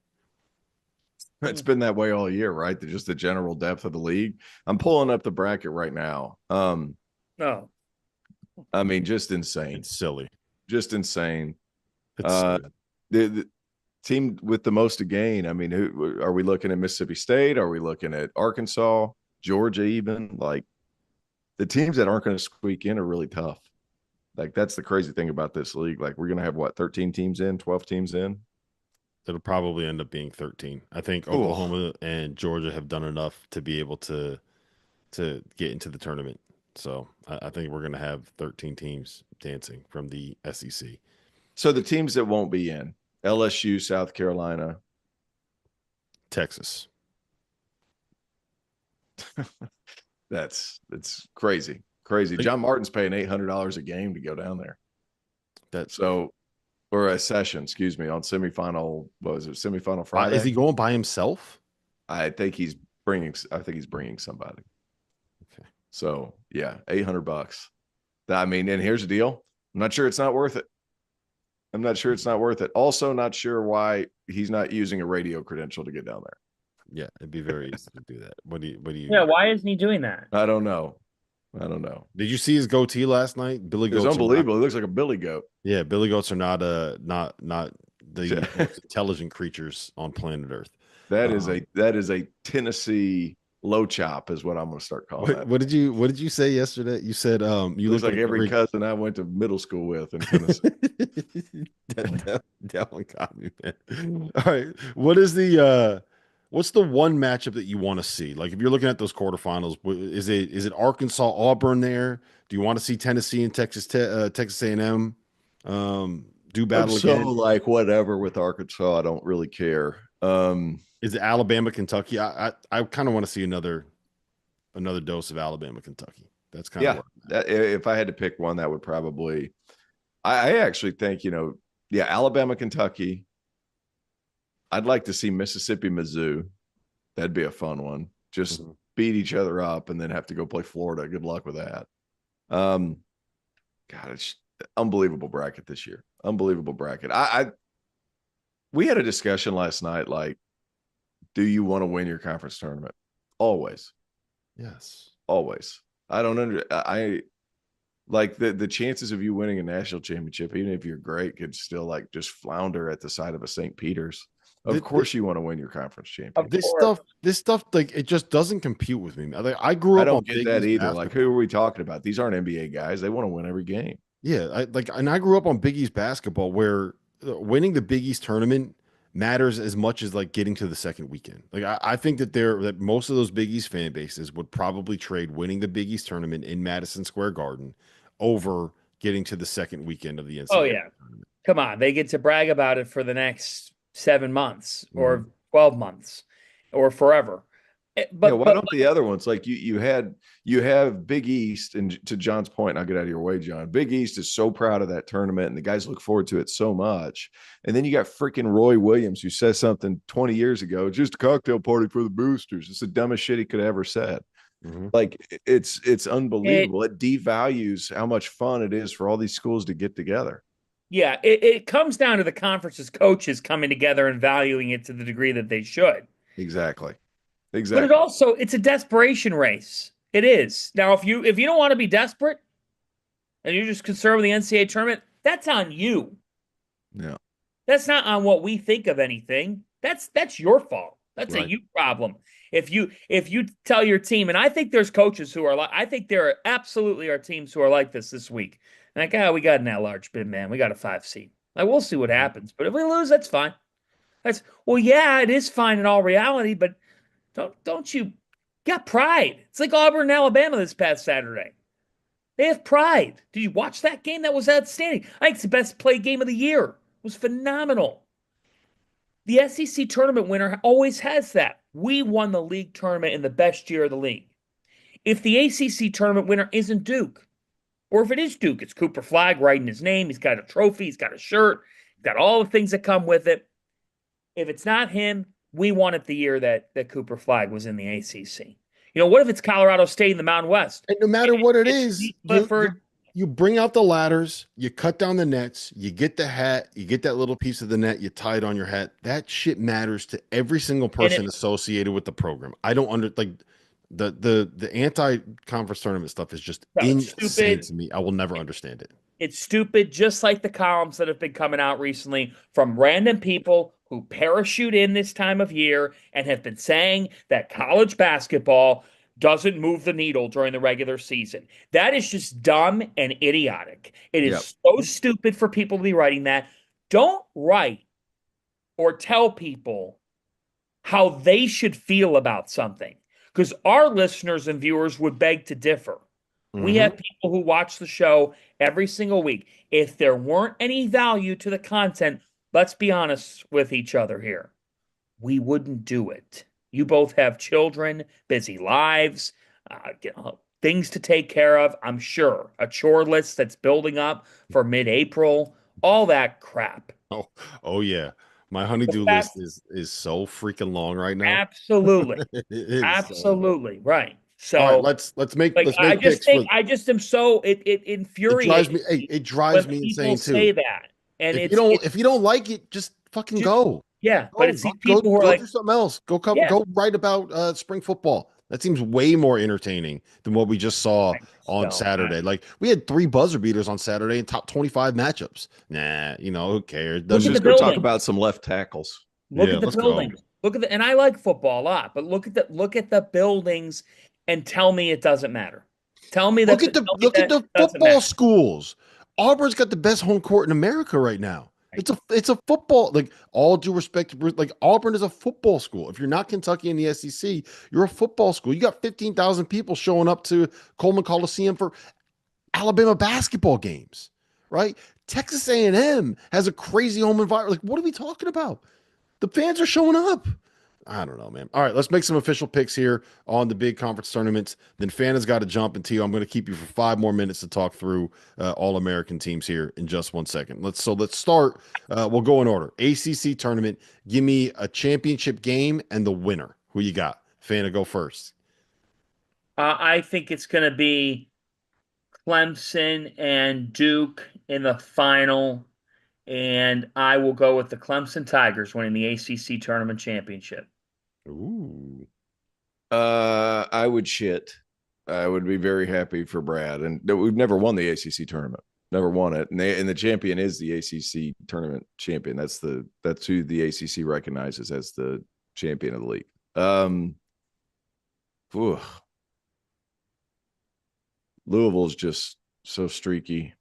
It's been that way all year, right? Just the general depth of the league. I'm pulling up the bracket right now. No. I mean, just insane. It's silly. Just insane. It's silly. The team with the most to gain. I mean, who are we looking at? Mississippi State? Are we looking at Arkansas, Georgia? Even like the teams that aren't going to squeak in are really tough. Like that's the crazy thing about this league. Like we're going to have what 13 teams in, 12 teams in. It'll probably end up being 13. I think Oklahoma and Georgia have done enough to be able to get into the tournament. So I think we're going to have 13 teams dancing from the SEC. So the teams that won't be in: LSU, South Carolina, Texas. It's crazy. Crazy. John Martin's paying $800 a game to go down there. Or a session, excuse me, on semifinal. What was it? Semifinal Friday. Is he going by himself? I think he's bringing somebody. Okay. So yeah, $800. I mean, and here's the deal. I'm not sure it's not worth it. Also, not sure why he's not using a radio credential to get down there. Yeah, it'd be very easy to do that. What do you? Yeah, why isn't he doing that? I don't know. Did you see his goatee last night? Billy Goats. It's unbelievable. It looks like a billy goat. Yeah, billy goats are not the most intelligent creatures on planet Earth. That is a Tennessee low chop is what I'm going to start calling that. What did you say yesterday? You said you look like every cousin I went to middle school with in Tennessee. that one got me, man. All right, what's the one matchup that you want to see? Like if you're looking at those quarterfinals, is it Arkansas Auburn there? Do you want to see Tennessee and Texas A&M do battle again? So like whatever with Arkansas, I don't really care. Is it Alabama Kentucky? I kind of want to see another dose of Alabama Kentucky. That's kind of if I had to pick one, that would probably. I actually think Alabama Kentucky. I'd like to see Mississippi Mizzou. That'd be a fun one. Just beat each other up and then have to go play Florida. Good luck with that. God, it's unbelievable bracket this year. Unbelievable bracket. We had a discussion last night. Like, do you want to win your conference tournament? Always. Yes. Always. I like the chances of you winning a national championship, even if you're great, could still like just flounder at the side of a St. Peter's. Of course, you want to win your conference championship. This stuff, like it just doesn't compute with me. I grew up. I don't get that either. Basketball. Like, who are we talking about? These aren't NBA guys. They want to win every game. Yeah, I grew up on Big East basketball, where winning the Big East tournament matters as much as like getting to the second weekend. Like, I think that most of those Big East fan bases would probably trade winning the Big East tournament in Madison Square Garden over getting to the second weekend of the NCAA. Oh yeah, tournament. Come on, they get to brag about it for the next 7 months or 12 months or forever. But why don't the other ones, like you have Big East, and to John's point, and I'll get out of your way, John. Big East is so proud of that tournament, and the guys look forward to it so much. And then you got freaking Roy Williams, who says something 20 years ago, just a cocktail party for the boosters. It's the dumbest shit he could have ever said. Like it's unbelievable. It devalues how much fun it is for all these schools to get together. Yeah, it comes down to the conference's coaches coming together and valuing it to the degree that they should. Exactly. But it's a desperation race. It is. Now, if you don't want to be desperate and you're just concerned with the NCAA tournament, that's on you. Yeah. That's not on what we think of anything. That's your fault. That's a you problem. If you tell your team, and I think there's coaches who are like, I think there absolutely are teams who are like this week. Like, oh, we got an at-large bid, man. We got a 5 seed. Like, we'll see what happens. But if we lose, that's fine. Well, yeah, it is fine in all reality, but don't you got pride? It's like Auburn and Alabama this past Saturday. They have pride. Did you watch that game? That was outstanding. I think it's the best played game of the year. It was phenomenal. The SEC tournament winner always has that. We won the league tournament in the best year of the league. If the ACC tournament winner isn't Duke, or if it is Duke, it's Cooper Flagg writing his name. He's got a trophy. He's got a shirt. He's got all the things that come with it. If it's not him, we won it the year that Cooper Flagg was in the ACC. What if it's Colorado State in the Mountain West? And no matter what it is, Clifford. You bring out the ladders, you cut down the nets, you get the hat, you get that little piece of the net, you tie it on your hat. That shit matters to every single person associated with the program. I don't the anti-conference tournament stuff is just insane to me. I will never understand it. It's stupid, just like the columns that have been coming out recently from random people who parachute in this time of year and have been saying that college basketball doesn't move the needle during the regular season. That is just dumb and idiotic. It is so stupid for people to be writing that. Don't write or tell people how they should feel about something, because our listeners and viewers would beg to differ. We have people who watch the show every single week. If there weren't any value to the content, let's be honest with each other here, we wouldn't do it. You both have children, busy lives, things to take care of, I'm sure. A chore list that's building up for mid-April, all that crap. Oh yeah. My honeydew list is so freaking long right now. Absolutely. Absolutely. So right. So all right, let's make I just am so it infuriates me. It drives me insane too. Say that. And if you don't like it, just fucking go. Yeah, but it's these people who are like, do something else. Go write about spring football. That seems way more entertaining than what we just saw on Saturday. Like, we had 3 buzzer beaters on Saturday in top 25 matchups. Nah, who cares? Let's just go talk about some left tackles. Look at the buildings. And I like football a lot, but look at the buildings and tell me it doesn't matter. Tell me that. Look at the football schools. Auburn's got the best home court in America right now. It's a football, like, all due respect, like, Auburn is a football school. If you're not Kentucky in the SEC, you're a football school. You got 15,000 people showing up to Coleman Coliseum for Alabama basketball games, right? Texas A&M has a crazy home environment. Like, what are we talking about? The fans are showing up. I don't know, man. All right, let's make some official picks here on the big conference tournaments. Then Fana's got to jump into you. I'm going to keep you for 5 more minutes to talk through all-American teams here in just 1 second. Let's start. We'll go in order. ACC tournament. Give me a championship game and the winner. Who you got? Fana, go first. I think it's going to be Clemson and Duke in the final, and I will go with the Clemson Tigers winning the ACC tournament championship. Ooh. I would shit. I would be very happy for Brad. And we've never won the ACC tournament. Never won it. And the champion is the ACC tournament champion. That's who the ACC recognizes as the champion of the league. Louisville's just so streaky.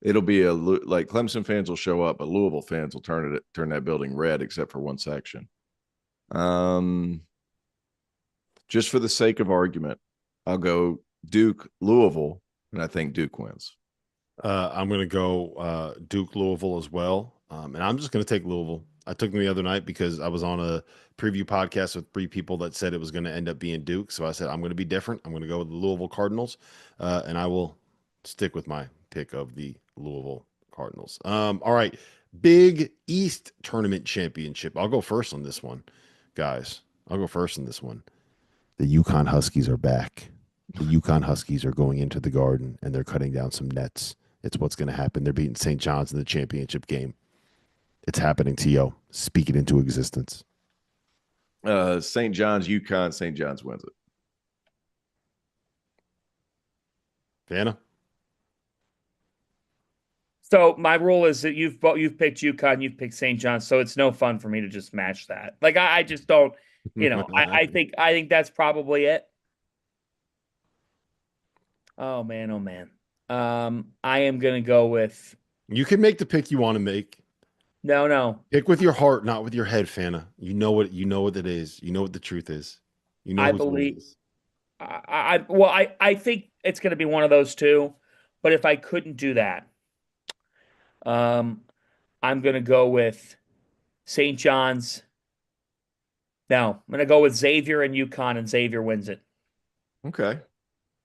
It'll be like Clemson fans will show up, but Louisville fans will turn that building red, except for one section. Just for the sake of argument, I'll go Duke, Louisville, and I think Duke wins. I'm going to go Duke, Louisville as well. And I'm just going to take Louisville. I took them the other night because I was on a preview podcast with 3 people that said it was going to end up being Duke. So I said, I'm going to be different. I'm going to go with the Louisville Cardinals. And I will stick with my pick of the Louisville Cardinals. All right. Big East Tournament Championship. I'll go first on this one, guys. I'll go first in this one. The UConn Huskies are back. The UConn Huskies are going into the Garden, and they're cutting down some nets. It's what's going to happen. They're beating St. John's in the championship game. It's happening, T.O. Speak it into existence. St. John's, UConn, St. John's wins it. Vanna? So my rule is that you've picked UConn, you've picked St. John's, so it's no fun for me to just match that. Like, I just don't, I think that's probably it. Oh man. I am going to go with You can make the pick you want to make. no. Pick with your heart, not with your head, Fana. You know what it is. You know what the truth is. You know I who's winning believe this. I think it's going to be one of those two. But if I couldn't do that, I'm going to go with St. John's. No, I'm going to go with Xavier and UConn, and Xavier wins it. Okay.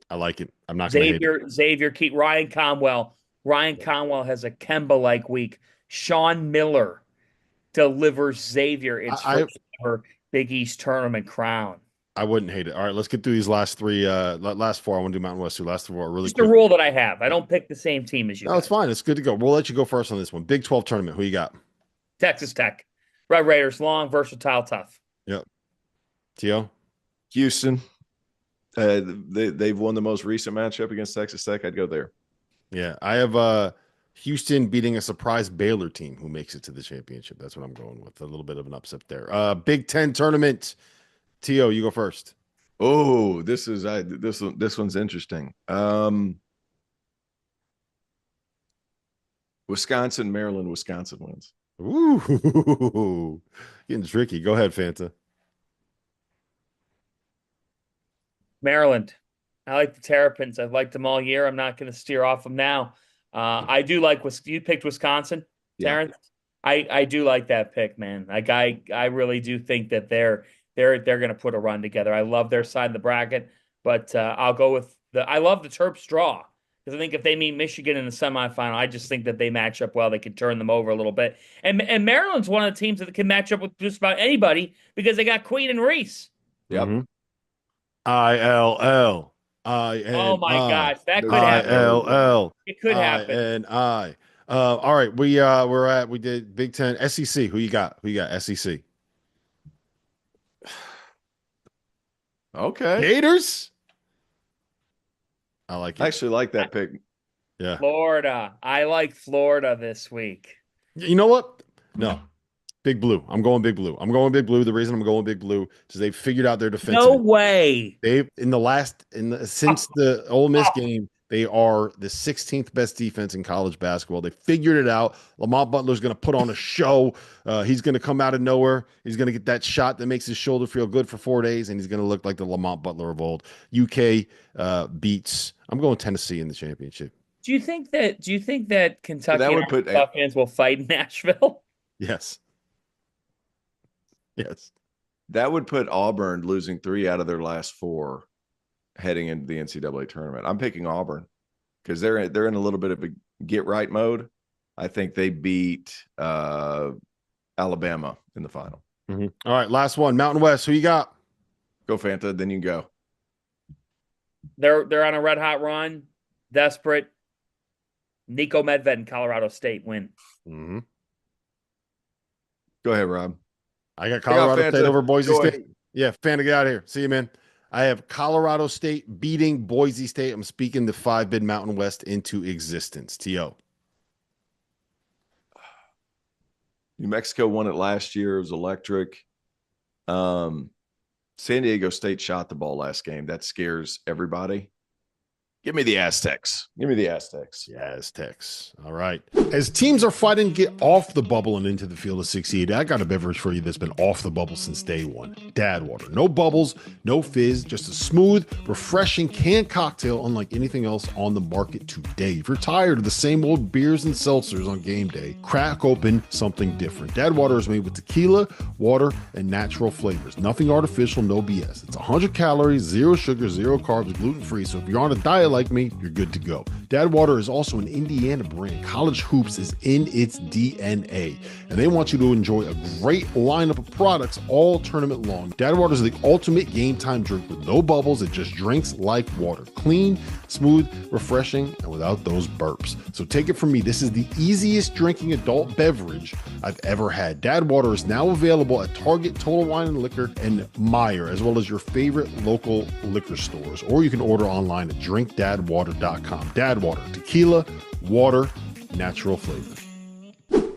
I like it. I'm not going to hate it. Xavier keep Ryan Conwell. Ryan Conwell has a Kemba-like week. Sean Miller delivers Xavier its first ever Big East tournament crown. I wouldn't hate it. All right, let's get through these last three, last four. I want to do Mountain West too. Last four really Just quick. a rule that I have. I don't pick the same team as you. No, it's fine. It's good to go. We'll let you go first on this one. Big 12 tournament. Who you got? Texas Tech. Red Raiders, long, versatile, tough. Yep. T.O.? Houston. They've won the most recent matchup against Texas Tech. I'd go there. Yeah, I have Houston beating a surprise Baylor team who makes it to the championship. That's what I'm going with. A little bit of an upset there. Big 10 tournament. T.O., you go first. Oh, this one's interesting. Wisconsin, Maryland, Wisconsin wins. Ooh, getting tricky. Go ahead, Fanta. Maryland. I like the Terrapins. I've liked them all year. I'm not going to steer off them now. I do like you picked Wisconsin, Terrence. Yeah. I do like that pick, man. Like I really do think that they're going to put a run together. I love their side of the bracket, but I'll go with I love the Terps draw because I think if they meet Michigan in the semifinal, I just think that they match up well. They could turn them over a little bit. And Maryland's one of the teams that can match up with just about anybody because they got Queen and Reese. Yep. Mm-hmm. ILL. Oh my gosh, that could happen. ILL. It could happen. And all right, we did Big 10 SEC. Who you got? SEC? Okay. Gators. I like it. I actually like that pick. Yeah. Florida. I like Florida this week. You know what? No. Big Blue. I'm going Big Blue. The reason I'm going Big Blue is they've figured out their defense. No way. They've since the Ole Miss game, they are the 16th best defense in college basketball. They figured it out. Lamont Butler's going to put on a show. He's going to come out of nowhere. He's going to get that shot that makes his shoulder feel good for 4 days, and he's going to look like the Lamont Butler of old. UK beats. I'm going Tennessee in the championship. Do you think that Kentucky fans will fight in Nashville? Yes. Yes. That would put Auburn losing 3 out of their last 4 heading into the NCAA tournament. I'm picking Auburn because they're in a little bit of a get right mode. I think they beat Alabama in the final. Mm-hmm. All right, last one. Mountain West. Who you got? Go Fanta, then you can go. They're on a red hot run, desperate. Nico Medved and Colorado State win. Mm-hmm. Go ahead, Rob. I got Colorado State over Boise State. Yeah, Fanta, get out of here. See you, man. I have Colorado State beating Boise State. I'm speaking the 5-bid Mountain West into existence. T.O. New Mexico won it last year. It was electric. San Diego State shot the ball last game. That scares everybody. Give me the Aztecs. All right. As teams are fighting to get off the bubble and into the field of 68, I got a beverage for you that's been off the bubble since day one. Dad Water. No bubbles, no fizz, just a smooth, refreshing canned cocktail unlike anything else on the market today. If you're tired of the same old beers and seltzers on game day, crack open something different. Dad Water is made with tequila, water, and natural flavors. Nothing artificial, no BS. It's 100 calories, 0 sugar, 0 carbs, gluten-free. So if you're on a diet like me, you're good to go. Dad Water is also an Indiana brand. College hoops is in its DNA, and they want you to enjoy a great lineup of products all tournament long. Dad Water is the ultimate game time drink with no bubbles. It just drinks like water. Clean, smooth, refreshing, and without those burps. So take it from me. This is the easiest drinking adult beverage I've ever had. Dad Water is now available at Target, Total Wine and Liquor, and Meijer, as well as your favorite local liquor stores. Or you can order online at drinkdadwater.com. Dad Water, tequila, water, natural flavor.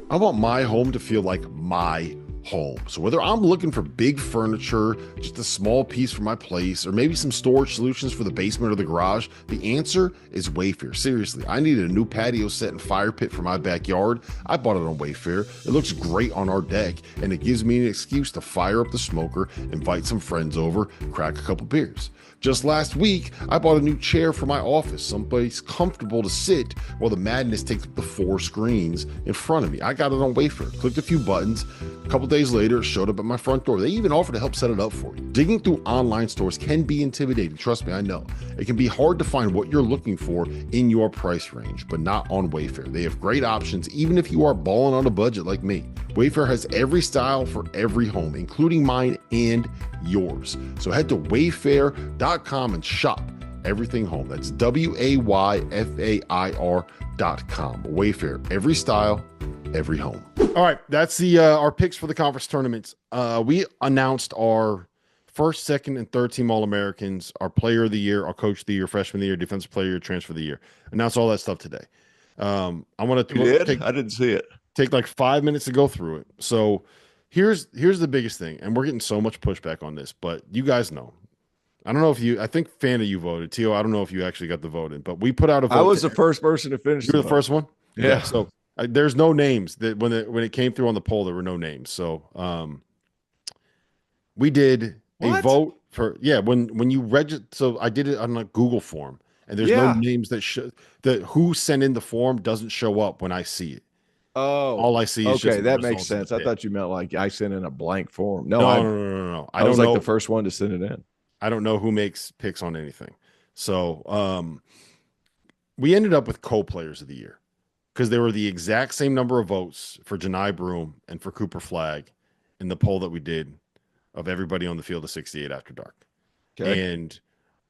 I want my home to feel like my home. So whether I'm looking for big furniture, just a small piece for my place, or maybe some storage solutions for the basement or the garage, the answer is Wayfair. Seriously, I needed a new patio set and fire pit for my backyard. I bought it on Wayfair. It looks great on our deck, and it gives me an excuse to fire up the smoker, invite some friends over, crack a couple beers. Just last week, I bought a new chair for my office, someplace comfortable to sit while the madness takes up the 4 screens in front of me. I got it on Wayfair, clicked a few buttons. A couple days later, it showed up at my front door. They even offered to help set it up for you. Digging through online stores can be intimidating. Trust me, I know. It can be hard to find what you're looking for in your price range, but not on Wayfair. They have great options, even if you are balling on a budget like me. Wayfair has every style for every home, including mine and yours. So head to wayfair.com and shop everything home. That's WAYFAIR.com. Wayfair, every style, every home. All right, that's the our picks for the conference tournaments. We announced our first, second, and third team All-Americans, our player of the year, our coach of the year, freshman of the year, defensive player of the year, transfer of the year. Announced all that stuff today. I want to I didn't see it. Take like 5 minutes to go through it. So here's the biggest thing, and we're getting so much pushback on this, but you guys know. I don't know if I think Fanta, you voted. Tio, I don't know if you actually got the vote in, but we put out a vote. I was the first person to finish. You were the first one? Yeah. So there's no names that when it came through on the poll, there were no names. So we did a vote for, when you register. So I did it on a Google form, and there's no names that who sent in the form doesn't show up when I see it. Oh, all I see is okay. That makes sense. I thought you meant like I sent in a blank form. No. I was don't like know. the first one to send it in. I don't know who makes picks on anything. So we ended up with co-players of the year because they were the exact same number of votes for Janai Broom and for Cooper Flagg in the poll that we did of everybody on the field of 68 after dark. Okay. And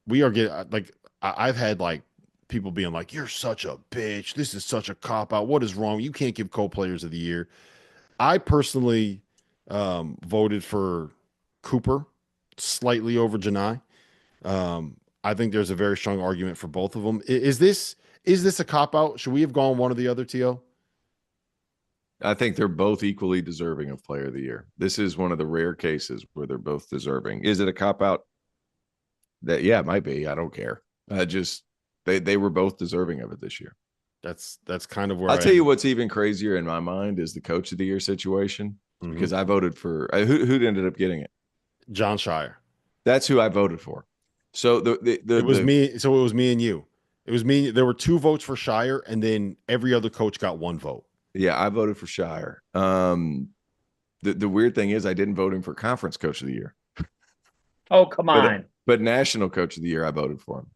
we are getting like I've had like people being like, "You're such a bitch. This is such a cop out. What is wrong? You can't give co-players of the year." I personally voted for Cooper slightly over Janai. I think there's a very strong argument for both of them. Is this a cop out? Should we have gone one or the other, T.O.? I think they're both equally deserving of player of the year. This is one of the rare cases where they're both deserving. Is it a cop out? That it might be. I don't care. They were both deserving of it this year. That's kind of where I'll tell you what's even crazier in my mind is the coach of the year situation, because I voted for who ended up getting it. John Shire. That's who I voted for. So it was me. So it was me and you. It was me. There were 2 votes for Shire, and then every other coach got 1 vote. Yeah, I voted for Shire. The weird thing is I didn't vote him for conference coach of the year. Oh, come on. But national coach of the year, I voted for him.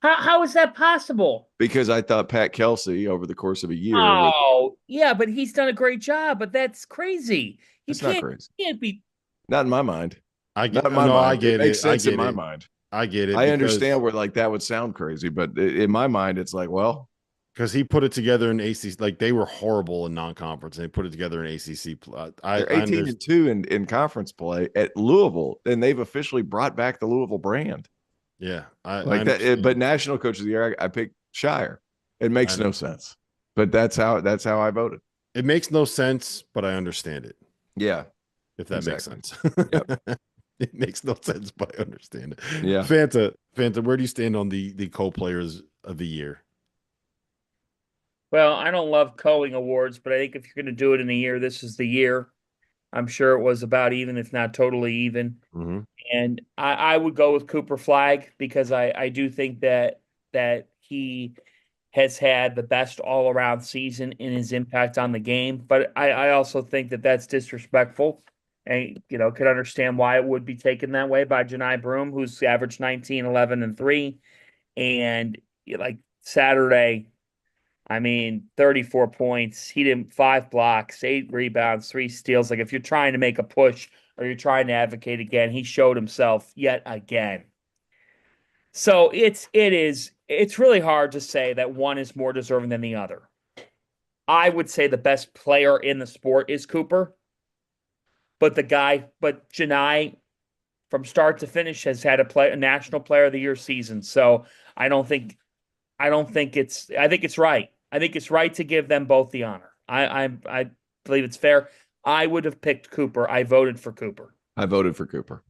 How is that possible? Because I thought Pat Kelsey over the course of a year. Oh, yeah, but he's done a great job. But that's crazy. It's not crazy. Can't be. Not in my mind. I get it. Makes sense in my mind. I get it. I understand where like that would sound crazy, but in my mind, it's like, well, because he put it together in ACC. Like they were horrible in non-conference, and they put it together in ACC. They're 18-2 in conference play at Louisville, and they've officially brought back the Louisville brand. Yeah, I that. But national coach of the year, I picked Shire. It makes no sense, but that's how I voted. It makes no sense, but I understand it. Yeah, if that makes sense. Yep. It makes no sense, but I understand it. Yeah, Fanta, where do you stand on the co-players of the year? Well, I don't love coing awards, but I think if you're going to do it in a year, this is the year. I'm sure it was about even, if not totally even. Mm-hmm. And I would go with Cooper Flagg because I do think that he has had the best all-around season in his impact on the game. But I also think that that's disrespectful. And, could understand why it would be taken that way by Janai Broom, who's averaged 19, 11, and 3. And, like, Saturday, 34 points. He did 5 blocks, 8 rebounds, 3 steals. Like, if you're trying to make a push or you're trying to advocate again, he showed himself yet again. So it's really hard to say that one is more deserving than the other. I would say the best player in the sport is Cooper. But Janai, from start to finish, has had a national player of the year season. So I think it's right. I think it's right to give them both the honor. I believe it's fair. I would have picked Cooper. I voted for Cooper. I voted for Cooper.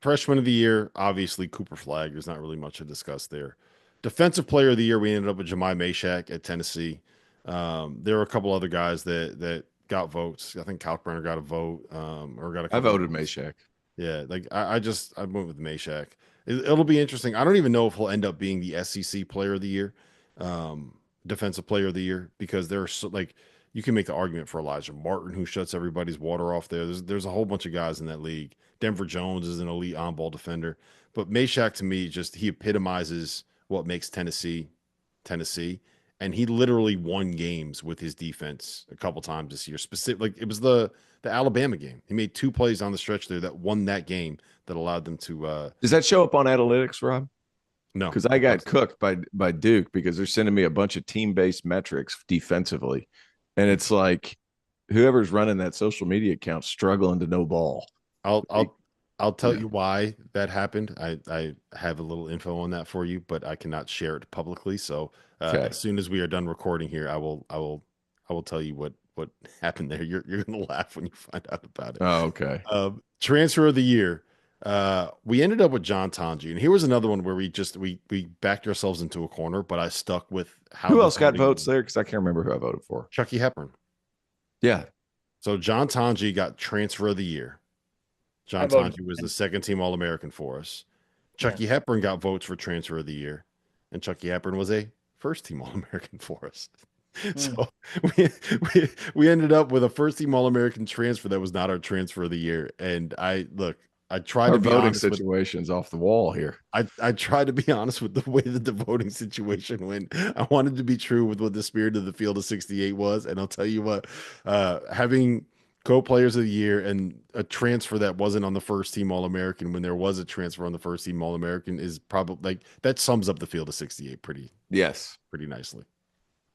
Freshman of the year, obviously Cooper Flag. There's not really much to discuss there. Defensive player of the year, we ended up with Jemai Mashak at Tennessee. There were a couple other guys that got votes. I think Kalkbrenner got a vote, or got a I couple voted votes. Mashak. Yeah, like I went with Mashak. It'll be interesting. I don't even know if he'll end up being the SEC player of the year, defensive player of the year, because there's so, like you can make the argument for Elijah Martin, who shuts everybody's water off there. There's a whole bunch of guys in that league. Denver Jones is an elite on-ball defender, but Mashak to me just he epitomizes what makes Tennessee, and he literally won games with his defense a couple times this year. Specific, like it was the Alabama game. He made 2 plays on the stretch there that won that game that allowed them to. Does that show up on analytics, Rob? No, Because I got cooked by Duke because they're sending me a bunch of team-based metrics defensively, and it's like whoever's running that social media account struggling to know ball. I'll tell Yeah. you why that happened. I have a little info on that for you, but I cannot share it publicly. So Okay. as soon as we are done recording here, I will tell you what happened there. You're gonna laugh when you find out about it. Oh, okay. Transfer of the year. We ended up with John Tanji, and here was another one where we backed ourselves into a corner, but I stuck with how. Who else got votes there? Because I can't remember who I voted for. Chucky Hepburn. Yeah. So John Tanji got transfer of the year. John Tanji was the second team All-American for us. Chucky Hepburn got votes for transfer of the year, and Chucky Hepburn was a first team All-American for us. So we ended up with a first team All-American transfer that was not our transfer of the year. And I tried to be voting honest situations off the wall here. I tried to be honest with the way that the voting situation went. I wanted to be true with what the spirit of the field of 68 was. And I'll tell you what, having co-players of the year and a transfer that wasn't on the first team All-American when there was a transfer on the first team All-American is probably like that sums up the field of 68 pretty nicely.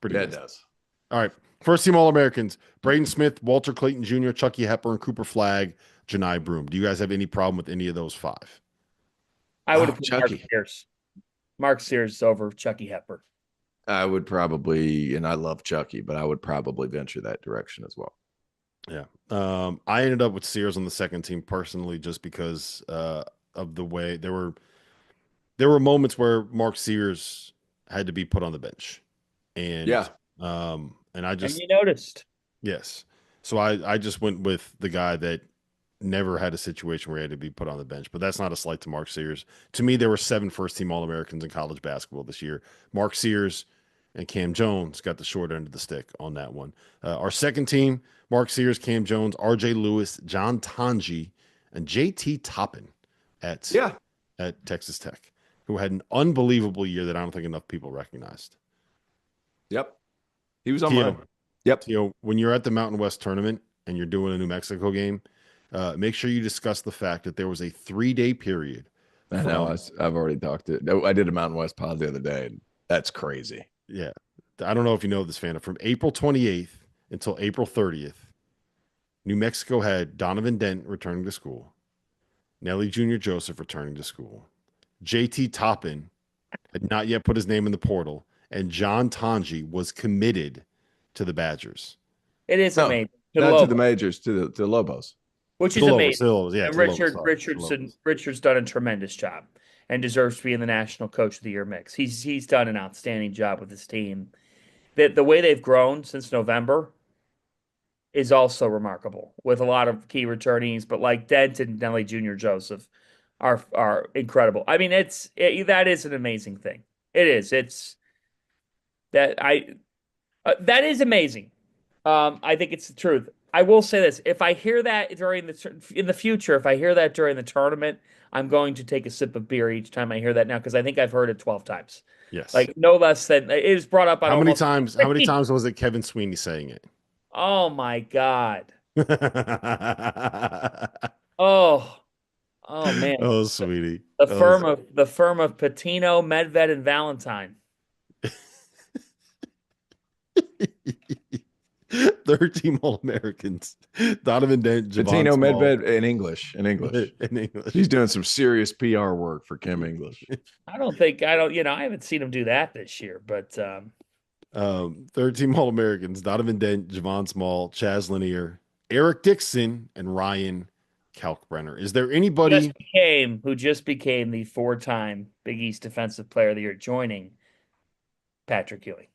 It does. All right. First team All-Americans, Braden Smith, Walter Clayton Jr., Chucky Hepburn, Cooper Flagg, Janai Broom. Do you guys have any problem with any of those 5? I would have put Chucky. Mark Sears. Mark Sears over Chucky Hepburn. I would probably, and I love Chucky, but I would probably venture that direction as well. Yeah. I ended up with Sears on the second team personally, just because of the way there were moments where Mark Sears had to be put on the bench. And and I just and you noticed. Yes. So I just went with the guy that never had a situation where he had to be put on the bench, but that's not a slight to Mark Sears. To me, there were 7 first team All-Americans in college basketball this year. Mark Sears and Cam Jones got the short end of the stick on that one. Our second team, Mark Sears, Cam Jones, RJ Lewis, John Tanji, and JT Toppin at Texas Tech, who had an unbelievable year that I don't think enough people recognized. Yep. He was on mine. Yep. When you're at the Mountain West tournament and you're doing a New Mexico game, make sure you discuss the fact that there was a 3-day period. I know. I've already talked to it. I did a Mountain West pod the other day, and that's crazy. Yeah. I don't know if you know this, fan. From April 28th until April 30th, New Mexico had Donovan Dent returning to school, Nelly Jr. Joseph returning to school, JT Toppin had not yet put his name in the portal, and John Tanji was committed to the Badgers. It is amazing. Not to the majors, to the Lobos. Which is amazing. And Richard's done a tremendous job and deserves to be in the National Coach of the Year mix. He's done an outstanding job with his team. The way they've grown since November is also remarkable, with a lot of key returnees, but like Dent and Nelly Jr. Joseph are incredible. I mean, that is an amazing thing. It is. That is amazing. I think it's the truth. I will say this: if I hear that in the future, if I hear that during the tournament, I'm going to take a sip of beer each time I hear that now, because I think I've heard it 12 times. Yes, like no less than it is brought up. On how many times? How many times was it Kevin Sweeney saying it? Oh my God! Oh man! Oh, Sweeney. The firm of Patino, Medved, and Valentine. 3rd team All-Americans. Donovan Dent, Patino, Medved in English. In English. He's doing some serious PR work for Kim English. I haven't seen him do that this year, but Third team All-Americans: Donovan Dent, Javon Small, Chaz Lanier, Eric Dixon, and Ryan Kalkbrenner. Is there anybody who just became the 4-time Big East Defensive Player of the Year, joining Patrick Ewing?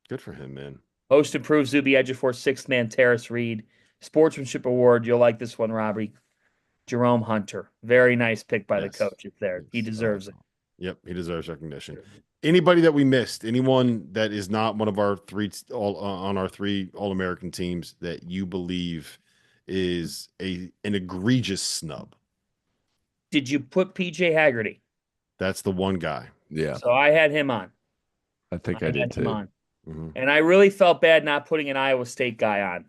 good for him, man? Most improved Zuby Ejiofor, sixth man Terrace Reed. Sportsmanship Award. You'll like this one, Robbie. Jerome Hunter. Very nice pick by the coaches there. He deserves it. Yep, he deserves recognition. Anybody that we missed? Anyone that is not one of our three on our three All-American teams that you believe is an egregious snub? Did you put PJ Haggerty? That's the one guy. Yeah, So I had him on. I think I did too. Mm-hmm. And I really felt bad not putting an Iowa State guy on.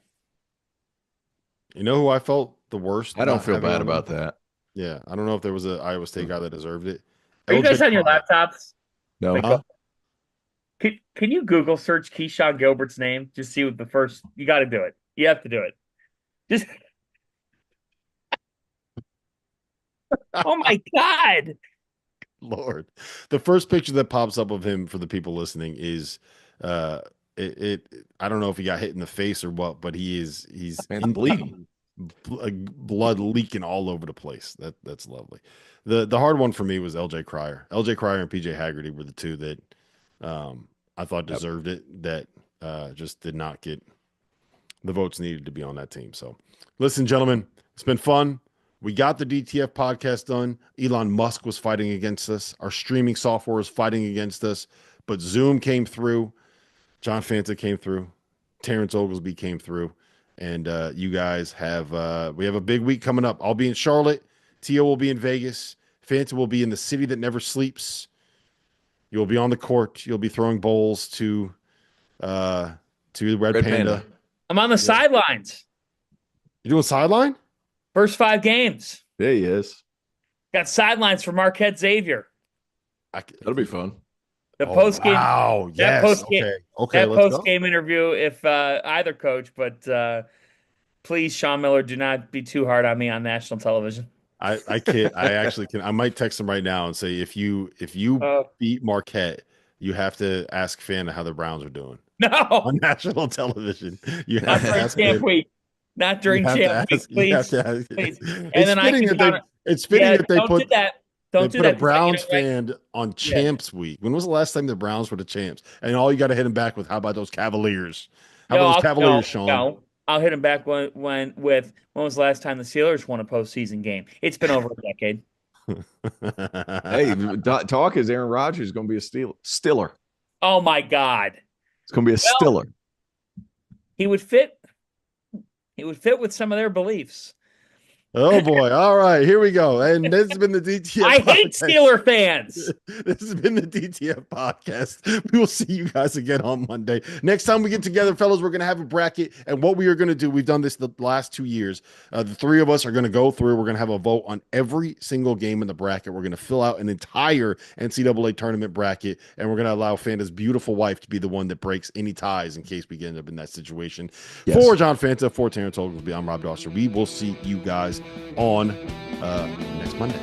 You know who I felt the worst? I don't feel bad about that. Yeah, I don't know if there was an Iowa State guy that deserved it. Are you guys on your laptops? No. Huh? Can you Google search Keyshawn Gilbert's name? Just see what the first. You got to do it. You have to do it. Just. Oh my God. Lord, the first picture that pops up of him for the people listening is I don't know if he got hit in the face or what, but he's bleeding, blood leaking all over the place. That's lovely. The hard one for me was LJ Cryer. LJ Cryer and PJ Haggerty were the two that I thought deserved it, that just did not get the votes needed to be on that team. So listen, gentlemen, it's been fun. We got the DTF podcast done. Elon Musk was fighting against us. Our streaming software was fighting against us, but Zoom came through. John Fanta came through. Terrence Oglesby came through. And you guys have we have a big week coming up. I'll be in Charlotte. Tio will be in Vegas. Fanta will be in the city that never sleeps. You'll be on the court. You'll be throwing bowls to Red Panda. I'm on the sidelines. You doing sideline? First 5 games. Yeah, he is. Got sidelines for Marquette Xavier. That'll be fun. The post game. Wow. Yes. Okay. That post game interview, if either coach, but please, Sean Miller, do not be too hard on me on national television. I can't. I actually can. I might text him right now and say if you beat Marquette, you have to ask Fanta how the Browns are doing. No, on national televition. You have to ask camp week. Not during champ week, please. Please. And then it's fitting that they put that. Don't put a Browns fan on Champs Week. When was the last time the Browns were the champs? And all you got to hit him back with, how about those Cavaliers? Sean? No, I'll hit him back when was the last time the Steelers won a postseason game? It's been over a decade. Hey, talk is Aaron Rodgers is going to be a Stiller. Oh my God, it's going to be a Stiller. He would fit with some of their beliefs. Oh boy. All right, here we go. And this has been the DTF I hate Steeler fans. This has been the DTF podcast. We will see you guys again on Monday. Next time we get together, fellas, we're going to have a bracket. And what we are going to do, we've done this the last 2 years. The three of us are going to go through. We're going to have a vote on every single game in the bracket. We're going to fill out an entire NCAA tournament bracket. And we're going to allow Fanta's beautiful wife to be the one that breaks any ties in case we end up in that situation. Yes. For John Fanta, for Terrence Oglesby, I'm Rob Dosser. We will see you guys on next Monday.